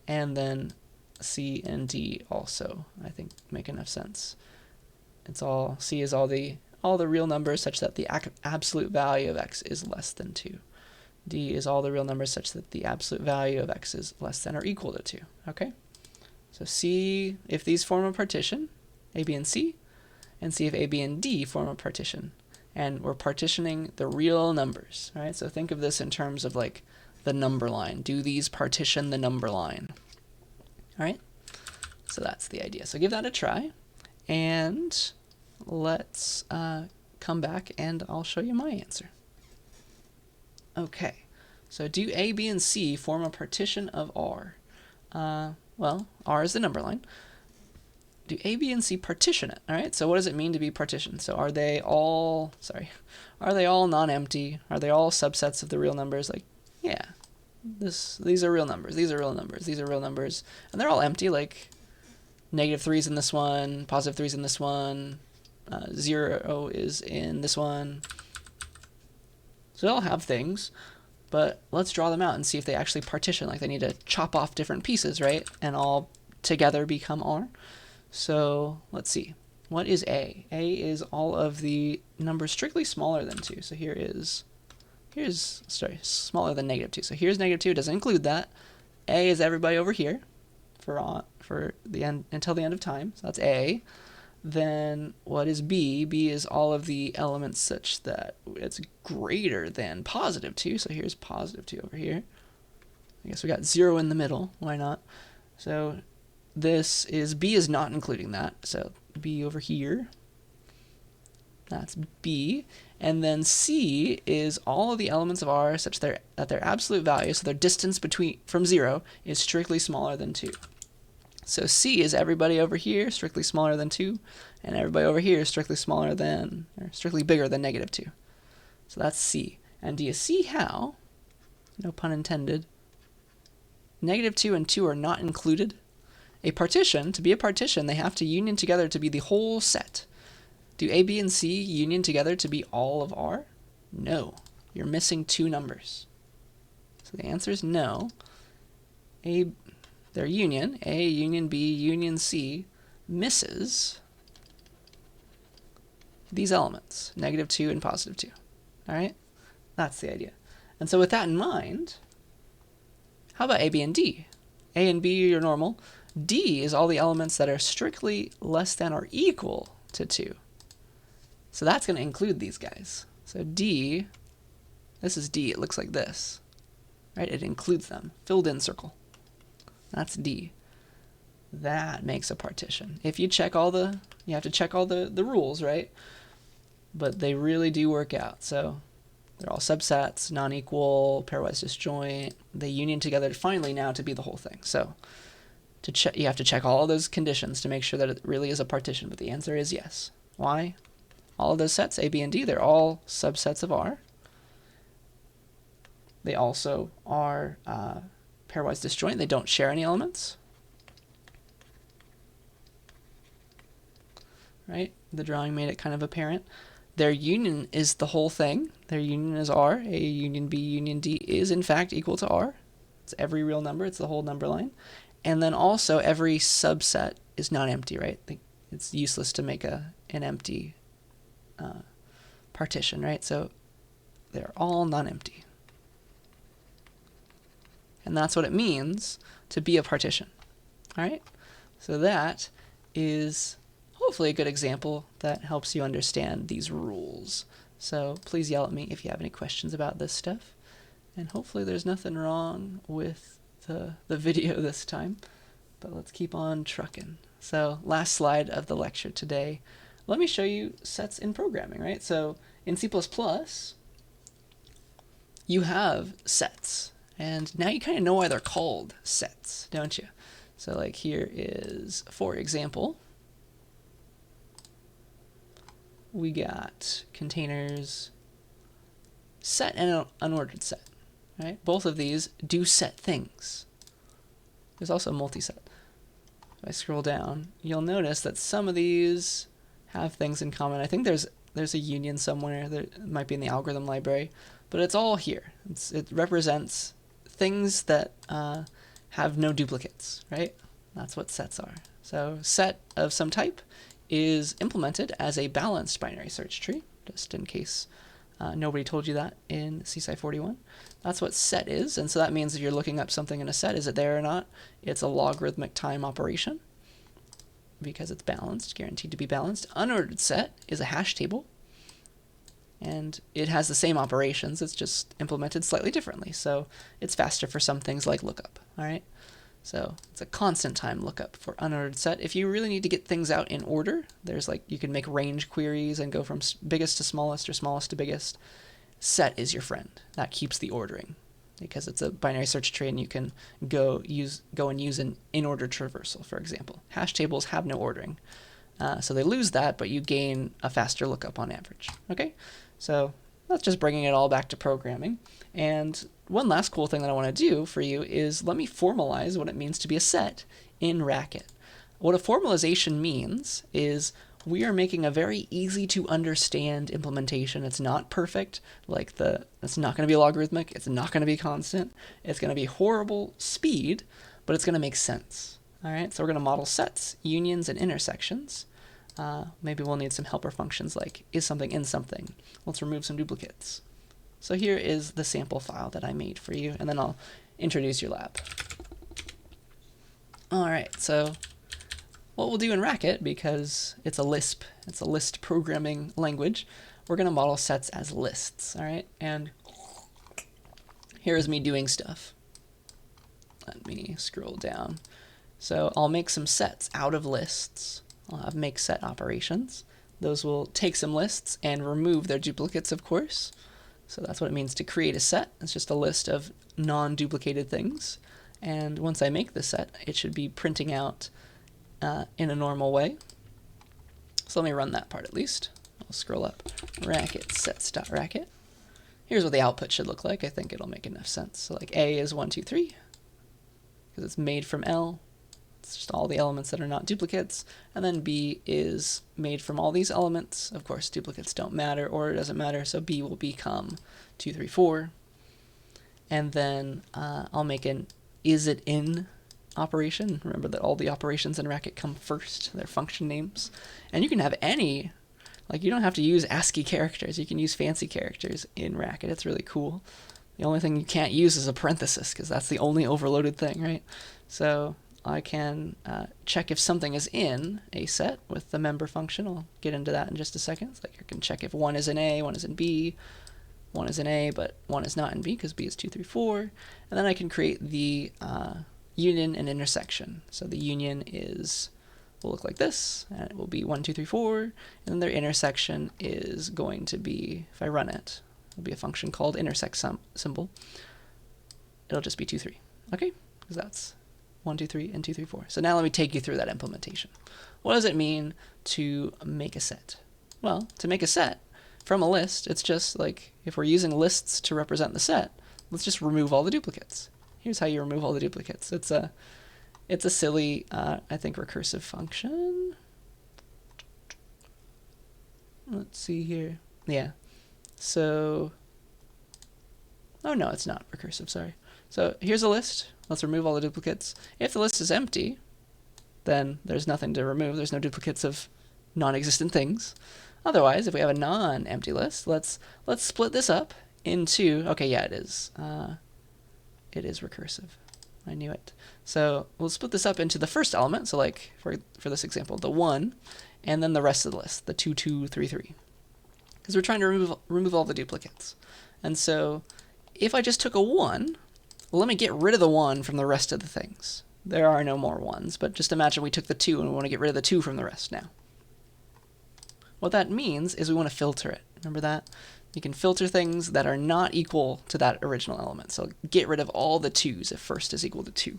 And then C and D also, I think, make enough sense. C is all the real numbers such that the absolute value of x is less than 2. D is all the real numbers such that the absolute value of x is less than or equal to 2. Okay? So see if these form a partition, A, B, and C, and see if A, B, and D form a partition. And we're partitioning the real numbers, right? So think of this in terms of like the number line. Do these partition the number line? All right? So that's the idea. So give that a try, and let's come back and I'll show you my answer. Okay, so do A, B, and C form a partition of R? Well, R is the number line. Do A, B, and C partition it? All right, so what does it mean to be partitioned? So are they all non-empty? Are they all subsets of the real numbers? Like, yeah, these are real numbers, these are real numbers, these are real numbers, and they're all empty, like -3's in this one, +3's in this one, 0 is in this one. So they all have things, but let's draw them out and see if they actually partition, like they need to chop off different pieces, right? And all together become R. So let's see. What is A? A is all of the numbers strictly smaller than 2. So here's smaller than -2. So here's -2, doesn't include that. A is everybody over here for the end until the end of time. So that's A. Then what is B? B is all of the elements such that it's greater than +2. So here's +2 over here. I guess we got 0 in the middle. Why not? So this is B is not including that. So B over here. That's B. And then C is all of the elements of R such that their absolute value, so their distance from 0, is strictly smaller than 2. So C is everybody over here, strictly smaller than 2, and everybody over here is strictly bigger than -2. So that's C. And do you see how, no pun intended, -2 and 2 are not included? A partition, to be a partition, they have to union together to be the whole set. Do A, B, and C union together to be all of R? No. You're missing 2 numbers. So the answer is no. Their union, A union B union C, misses these elements, -2 and +2. All right? That's the idea. And so with that in mind, how about A, B, and D? A and B are normal. D is all the elements that are strictly less than or equal to 2. So that's going to include these guys. So D, this is D, it looks like this, right? It includes them, filled in circle. That's D. That makes a partition. If you check you have to check all the rules, right? But they really do work out. So they're all subsets, non-equal, pairwise disjoint. They union together finally now to be the whole thing. So you have to check all those conditions to make sure that it really is a partition. But the answer is yes. Why? All of those sets, A, B, and D, they're all subsets of R. They also are pairwise disjoint. They don't share any elements. Right? The drawing made it kind of apparent. Their union is the whole thing. Their union is R. A union B union D is in fact equal to R. It's every real number. It's the whole number line. And then also every subset is not empty, right? It's useless to make an empty partition, right? So they're all non-empty. And that's what it means to be a partition. All right? So that is hopefully a good example that helps you understand these rules. So please yell at me if you have any questions about this stuff. And hopefully there's nothing wrong with the video this time. But let's keep on trucking. So last slide of the lecture today. Let me show you sets in programming, right? So in C++, you have sets. And now you kind of know why they're called sets, don't you? So like here is, for example, we got containers set and an unordered set, right? Both of these do set things. There's also multi-set. If I scroll down, you'll notice that some of these have things in common. I think there's a union somewhere. It might be in the algorithm library, but it's all here. It represents things that have no duplicates, right? That's what sets are. So set of some type is implemented as a balanced binary search tree, just in case nobody told you that in CSCI 41. That's what set is, and so that means if you're looking up something in a set, is it there or not? It's a logarithmic time operation because it's balanced, guaranteed to be balanced. Unordered set is a hash table, and it has the same operations, it's just implemented slightly differently. So it's faster for some things like lookup, all right? So it's a constant time lookup for unordered set. If you really need to get things out in order, there's like, you can make range queries and go from biggest to smallest or smallest to biggest. Set is your friend. That keeps the ordering because it's a binary search tree and you can go and use an in-order traversal, for example. Hash tables have no ordering. So they lose that, but you gain a faster lookup on average. Okay, so that's just bringing it all back to programming. And one last cool thing that I want to do for you is let me formalize what it means to be a set in Racket. What a formalization means is we are making a very easy to understand implementation. It's not perfect, like it's not going to be logarithmic, it's not going to be constant, it's going to be horrible speed, but it's going to make sense. All right, so we're going to model sets, unions, and intersections. Maybe we'll need some helper functions like is something in something. Let's remove some duplicates. So here is the sample file that I made for you, and then I'll introduce your lab. All right, so what we'll do in Racket, because it's a Lisp, it's a list programming language, we're going to model sets as lists, all right? And here is me doing stuff. Let me scroll down. So I'll make some sets out of lists. I'll have make set operations. Those will take some lists and remove their duplicates, of course. So that's what it means to create a set. It's just a list of non-duplicated things. And once I make the set, it should be printing out in a normal way. So let me run that part at least. I'll scroll up. Racket sets.racket. Here's what the output should look like. I think it'll make enough sense. So like A is 1, 2, 3, because it's made from L. It's just all the elements that are not duplicates. And then B is made from all these elements. Of course, duplicates don't matter, or it doesn't matter, so B will become 2, 3, 4. And then I'll make an is it in operation. Remember that all the operations in Racket come first. They're function names. And you can have any, like you don't have to use ASCII characters. You can use fancy characters in Racket. It's really cool. The only thing you can't use is a parenthesis, because that's the only overloaded thing, right? So I can check if something is in a set with the member function. I'll get into that in just a second. It's like I can check if 1 is in A, 1 is in B, 1 is in A, but 1 is not in B because B is 2, 3, 4. And then I can create the union and intersection. So the union will look like this, and it will be 1, 2, 3, 4. And then their intersection is going to be, if I run it, it'll be a function called intersect symbol. It'll just be 2, 3. Okay, because that's 1, 2, 3, and 2, 3, 4. So now let me take you through that implementation. What does it mean to make a set? Well, to make a set from a list, it's just like if we're using lists to represent the set, let's just remove all the duplicates. Here's how you remove all the duplicates. It's a silly, I think, recursive function. Let's see here. Yeah. So, oh no, it's not recursive, sorry. So here's a list. Let's remove all the duplicates. If the list is empty, then there's nothing to remove. There's no duplicates of non-existent things. Otherwise, if we have a non-empty list, let's split this up into, okay, yeah, it is recursive. I knew it. So we'll split this up into the first element, so like for this example, the 1, and then the rest of the list, the 2, 2, 3, 3. Because we're trying to remove all the duplicates. And so if I just took a 1, well, let me get rid of the 1 from the rest of the things. There are no more 1s, but just imagine we took the 2 and we want to get rid of the 2 from the rest now. What that means is we want to filter it. Remember that? You can filter things that are not equal to that original element. So get rid of all the 2's if first is equal to 2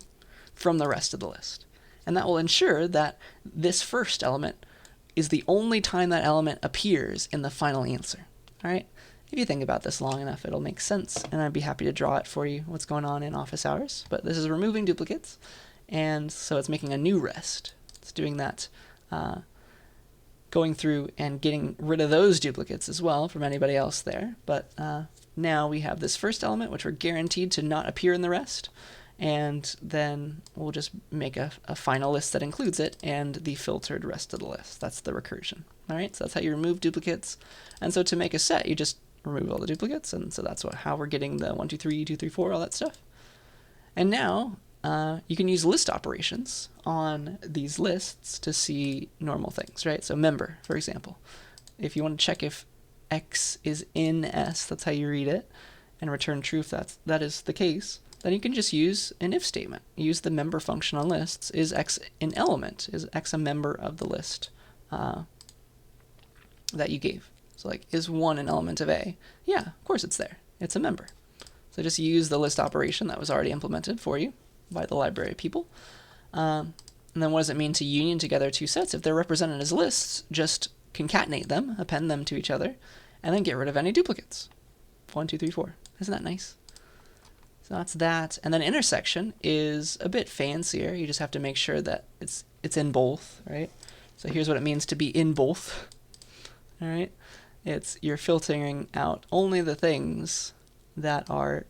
from the rest of the list. And that will ensure that this first element is the only time that element appears in the final answer. All right? If you think about this long enough, it'll make sense, and I'd be happy to draw it for you, what's going on in office hours. But this is removing duplicates, and so it's making a new rest. It's doing that, going through and getting rid of those duplicates as well from anybody else there. But now we have this first element, which we're guaranteed to not appear in the rest, and then we'll just make a final list that includes it and the filtered rest of the list. That's the recursion. All right, so that's how you remove duplicates. And so to make a set, you just remove all the duplicates, and so that's how we're getting the 1, 2, 3, 2, 3, 4, all that stuff. And now you can use list operations on these lists to see normal things, right? So member, for example, if you want to check if X is in S, that's how you read it, and return true if that is the case, then you can just use an if statement. Use the member function on lists. Is X an element? Is X a member of the list that you gave? So like, is 1 an element of A? Yeah, of course it's there. It's a member. So just use the list operation that was already implemented for you by the library people. And then what does it mean to union together two sets? If they're represented as lists, just concatenate them, append them to each other, and then get rid of any duplicates. 1, 2, 3, 4. Isn't that nice? So that's that. And then intersection is a bit fancier. You just have to make sure that it's in both, right? So here's what it means to be in both. All right? You're filtering out only the things that are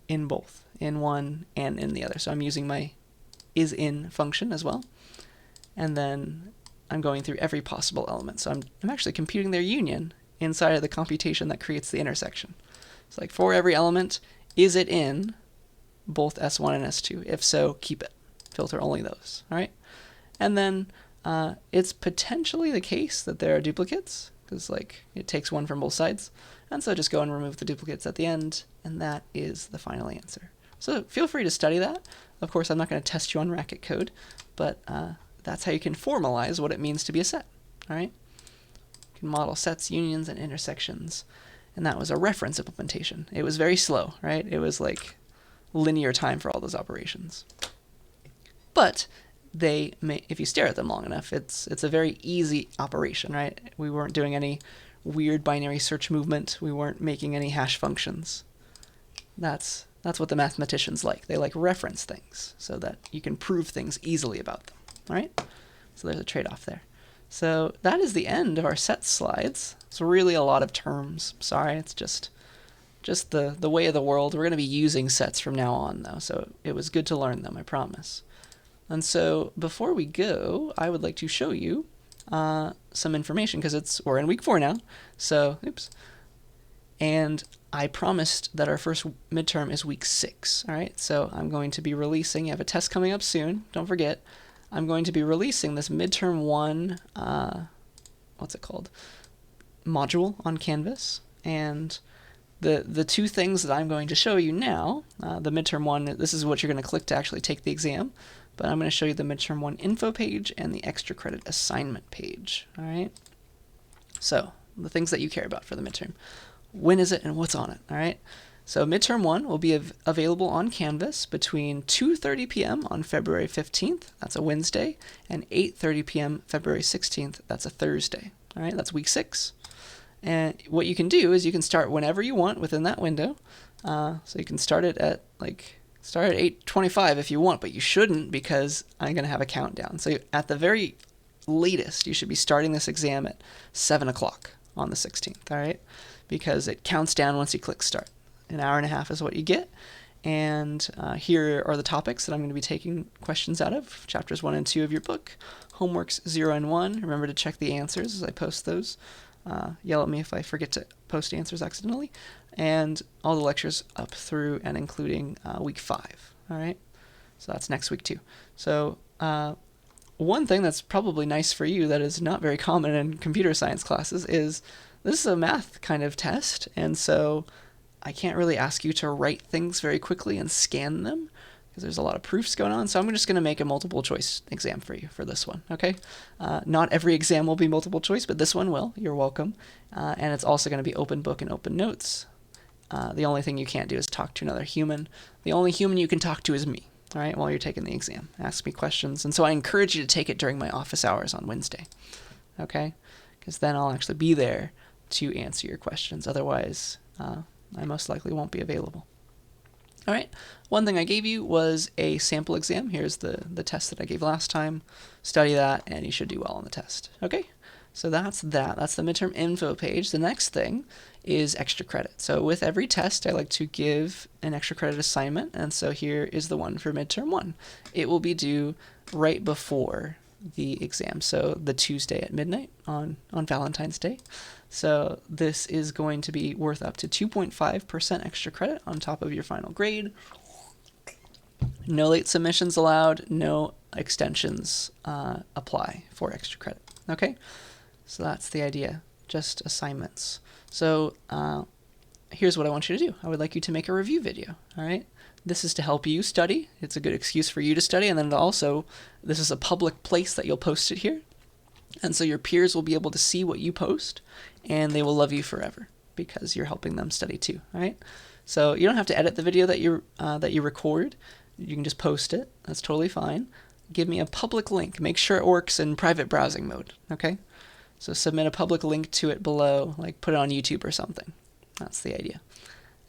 in both, in one and in the other. So I'm using my isIn function as well. And then I'm going through every possible element. So I'm actually computing their union inside of the computation that creates the intersection. It's like for every element, is it in both S1 and S2? If so, keep it. Filter only those. All right? And then it's potentially the case that there are duplicates, because like it takes 1 from both sides. And so just go and remove the duplicates at the end, and that is the final answer. So feel free to study that. Of course, I'm not going to test you on racket code, but that's how you can formalize what it means to be a set. All right? You can model sets, unions, and intersections. And that was a reference implementation. It was very slow, right? It was like linear time for all those operations. But if you stare at them long enough, it's a very easy operation, right? We weren't doing any weird binary search movement. We weren't making any hash functions. That's what the mathematicians like. They like reference things so that you can prove things easily about them, all right? So there's a trade-off there. So that is the end of our set slides. It's really a lot of terms. Sorry, it's just the way of the world. We're going to be using sets from now on, though, so it was good to learn them, I promise. And so before we go, I would like to show you some information, because we're in week 4 now. So, oops. And I promised that our first midterm is week 6. All right. So I'm going to be releasing. You have a test coming up soon. Don't forget. I'm going to be releasing this midterm 1. What's it called? Module on Canvas. And the two things that I'm going to show you now, the midterm 1. This is what you're going to click to actually take the exam. But I'm going to show you the midterm 1 info page and the extra credit assignment page. All right. So the things that you care about for the midterm. When is it and what's on it? All right. So midterm 1 will be available on Canvas between 2:30 p.m. on February 15th. That's a Wednesday, and 8:30 p.m. February 16th. That's a Thursday. All right. That's week 6. And what you can do is you can start whenever you want within that window. So you can start it at start at 8:25 if you want, but you shouldn't, because I'm going to have a countdown. So at the very latest, you should be starting this exam at 7 o'clock on the 16th, all right? Because it counts down once you click start. An hour and a half is what you get. And here are the topics that I'm going to be taking questions out of. Chapters 1 and 2 of your book. Homeworks 0 and 1. Remember to check the answers as I post those. Yell at me if I forget to post answers accidentally. And all the lectures up through and including week 5. All right. So that's next week too. So one thing that's probably nice for you that is not very common in computer science classes is this is a math kind of test, and so I can't really ask you to write things very quickly and scan them because there's a lot of proofs going on. So I'm just going to make a multiple choice exam for you for this one, okay? Not every exam will be multiple choice, but this one will. You're welcome. And it's also going to be open book and open notes. The only thing you can't do is talk to another human. The only human you can talk to is me, all right, while you're taking the exam. Ask me questions. And so I encourage you to take it during my office hours on Wednesday, okay? Because then I'll actually be there to answer your questions. Otherwise, I most likely won't be available. All right, one thing I gave you was a sample exam. Here's the test that I gave last time. Study that, and you should do well on the test. Okay, so that's that. That's the midterm info page. The next thing is extra credit. So with every test, I like to give an extra credit assignment, and so here is the one for midterm 1. It will be due right before the exam, so the Tuesday at midnight on Valentine's Day. So this is going to be worth up to 2.5% extra credit on top of your final grade. No late submissions allowed, no extensions apply for extra credit. Okay, so that's the idea, just assignments. So here's what I want you to do. I would like you to make a review video, all right? This is to help you study. It's a good excuse for you to study, and then also, this is a public place that you'll post it here. And so your peers will be able to see what you post, and they will love you forever because you're helping them study too, all right? So you don't have to edit the video that you record. You can just post it. That's totally fine. Give me a public link. Make sure it works in private browsing mode, okay? So submit a public link to it below, like put it on YouTube or something. That's the idea.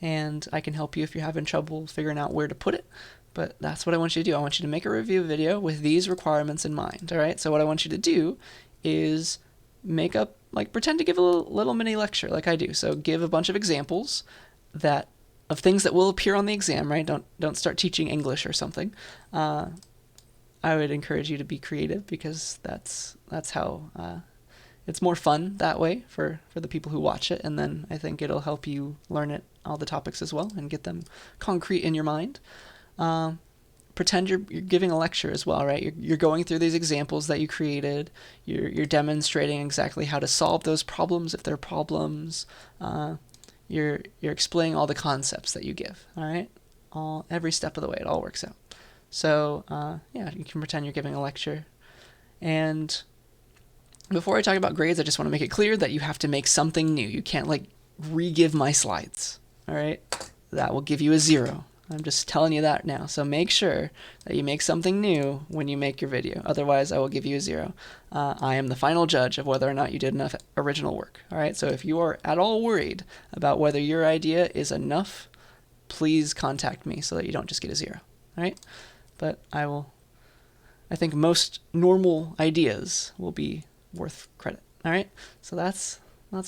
And I can help you if you're having trouble figuring out where to put it. But that's what I want you to do. I want you to make a review video with these requirements in mind, all right? So what I want you to do is make up, like pretend to give a little mini lecture like I do. So give a bunch of examples of things that will appear on the exam, right? Don't start teaching English or something. I would encourage you to be creative because that's how it's more fun that way for the people who watch it, and then I think it'll help you learn all the topics as well and get them concrete in your mind. Pretend you're giving a lecture as well, right? You're going through these examples that you created. You're demonstrating exactly how to solve those problems if they're problems. You're explaining all the concepts that you give, all right? Every step of the way, it all works out. So yeah, you can pretend you're giving a lecture. And before I talk about grades, I just want to make it clear that you have to make something new. You can't like re-give my slides, all right? That will give you a 0. I'm just telling you that now. So make sure that you make something new when you make your video. Otherwise, I will give you a 0. I am the final judge of whether or not you did enough original work. All right. So if you are at all worried about whether your idea is enough, please contact me so that you don't just get a 0. All right. But I think most normal ideas will be worth credit. All right. So that's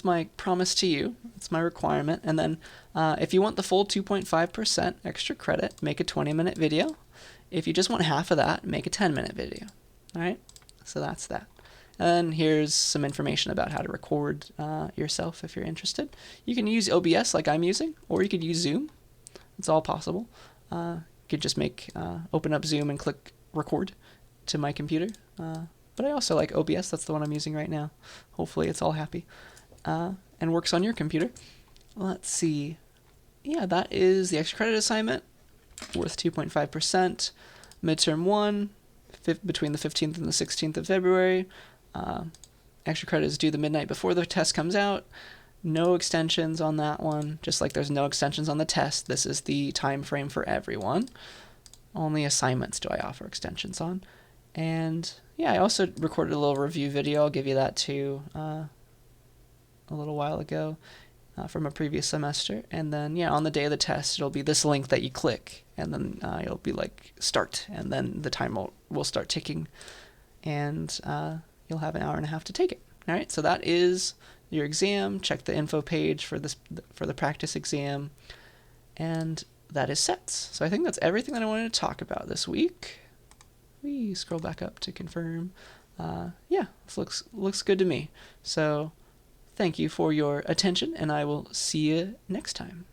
my promise to you. It's my requirement. And then if you want the full 2.5% extra credit, make a 20-minute video. If you just want half of that, make a 10-minute video. All right? So that's that. And here's some information about how to record yourself if you're interested. You can use OBS like I'm using, or you could use Zoom. It's all possible. You could just open up Zoom and click record to my computer. But I also like OBS. That's the one I'm using right now. Hopefully it's all happy. And works on your computer. Let's see. Yeah, that is the extra credit assignment, worth 2.5%. Midterm 1, between the 15th and the 16th of February. Extra credit is due the midnight before the test comes out. No extensions on that one, just like there's no extensions on the test. This is the time frame for everyone. Only assignments do I offer extensions on. And yeah, I also recorded a little review video. I'll give you that too. A little while ago from a previous semester. And then, yeah, on the day of the test, it'll be this link that you click, and then it'll be like start, and then the time will start ticking, and you'll have an hour and a half to take it. All right, so that is your exam. Check the info page for the practice exam, and that is sets. So I think that's everything that I wanted to talk about this week. We scroll back up to confirm. Yeah, this looks good to me. So thank you for your attention, and I will see you next time.